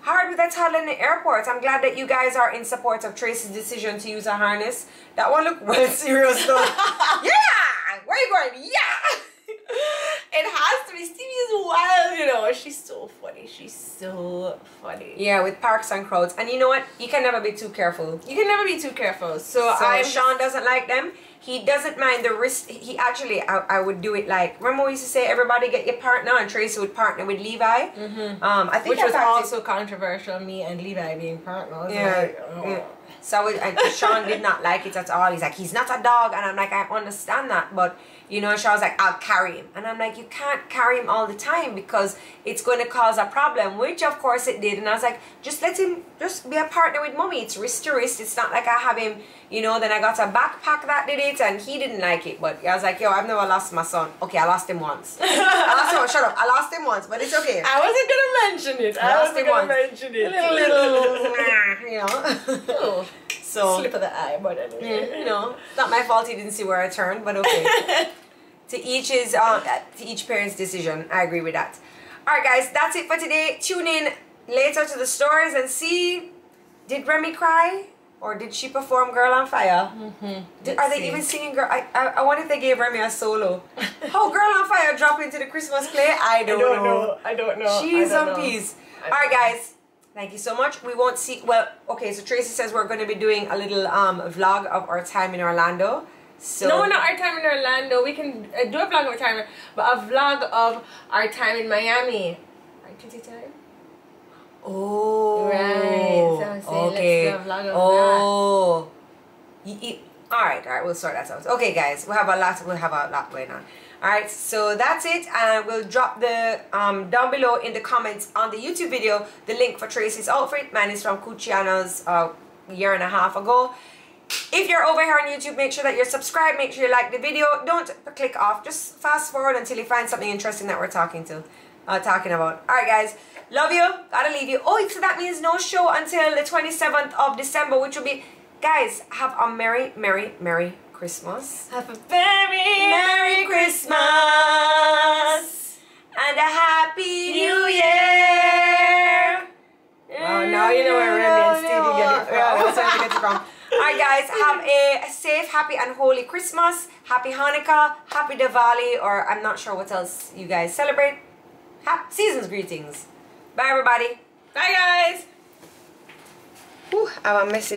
hard with that toddler in the airport. I'm glad that you guys are in support of Tracy's decision to use a harness. That one looked well serious though. Yeah! Where are you going? Yeah! It has to be. Stevie is wild, you know. She's so funny. She's so funny. Yeah, with parks and crowds. And you know what? You can never be too careful. You can never be too careful. So Sean doesn't like them. He doesn't mind the risk. He actually, I would do it like, remember we used to say everybody get your partner, and Tracy would partner with Levi. I think which was also controversial, me and Levi being partners. Yeah. So Sean did not like it at all. He's like, he's not a dog, and I'm like, I understand that, but you know, Sean was like, I'll carry him, and I'm like, you can't carry him all the time because it's going to cause a problem, which of course it did. And I was like, just let him just be a partner with mommy. It's wrist to wrist. It's not like I have him, you know. Then I got a backpack that did it, and he didn't like it. But I was like, yo, I've never lost my son. Okay, I lost him once. Shut up. I lost him once, but it's okay. I wasn't gonna mention it. I wasn't gonna mention it. Little, you know. So slip of the eye, but anyway. You know, it's not my fault he didn't see where I turned, but okay. To each parent's decision. I agree with that. Alright guys, that's it for today. Tune in later to the stories and see, did Remy cry? Or did she perform Girl on Fire? Are they even singing Girl? I wonder if they gave Remy a solo. How Girl on Fire drop into the Christmas play? I don't know. I don't know. She's on peace. Alright guys, thank you so much. We won't see, well, okay, so Tracy says we're going to be doing a little vlog of our time in Orlando. So no, not our time in Orlando. We can do a vlog of our time, but a vlog of our time in Miami. Our kitty time. Oh, right. So okay. Let's do a vlog of that. All right. We'll sort that out. Okay, guys, we'll have a lot going on. All right, so that's it, and we'll drop the down below in the comments on the YouTube video the link for Tracy's outfit. Mine is from Cuciano's a year and a half ago. If you're over here on YouTube, make sure that you're subscribed. Make sure you like the video. Don't click off. Just fast forward until you find something interesting that we're talking about. All right, guys. Love you. Gotta leave you. Oh, so that means no show until the 27th of December, which will be, guys, have a merry, merry, merry Christmas. Have a very Merry Christmas and a Happy New Year. Oh, now you know where Remy and Stevie get it from. That's where they get it from. All Alright guys, have a safe, happy and holy Christmas. Happy Hanukkah, happy Diwali, or I'm not sure what else you guys celebrate. Season's greetings. Bye everybody. Bye guys. Whew, I have a message.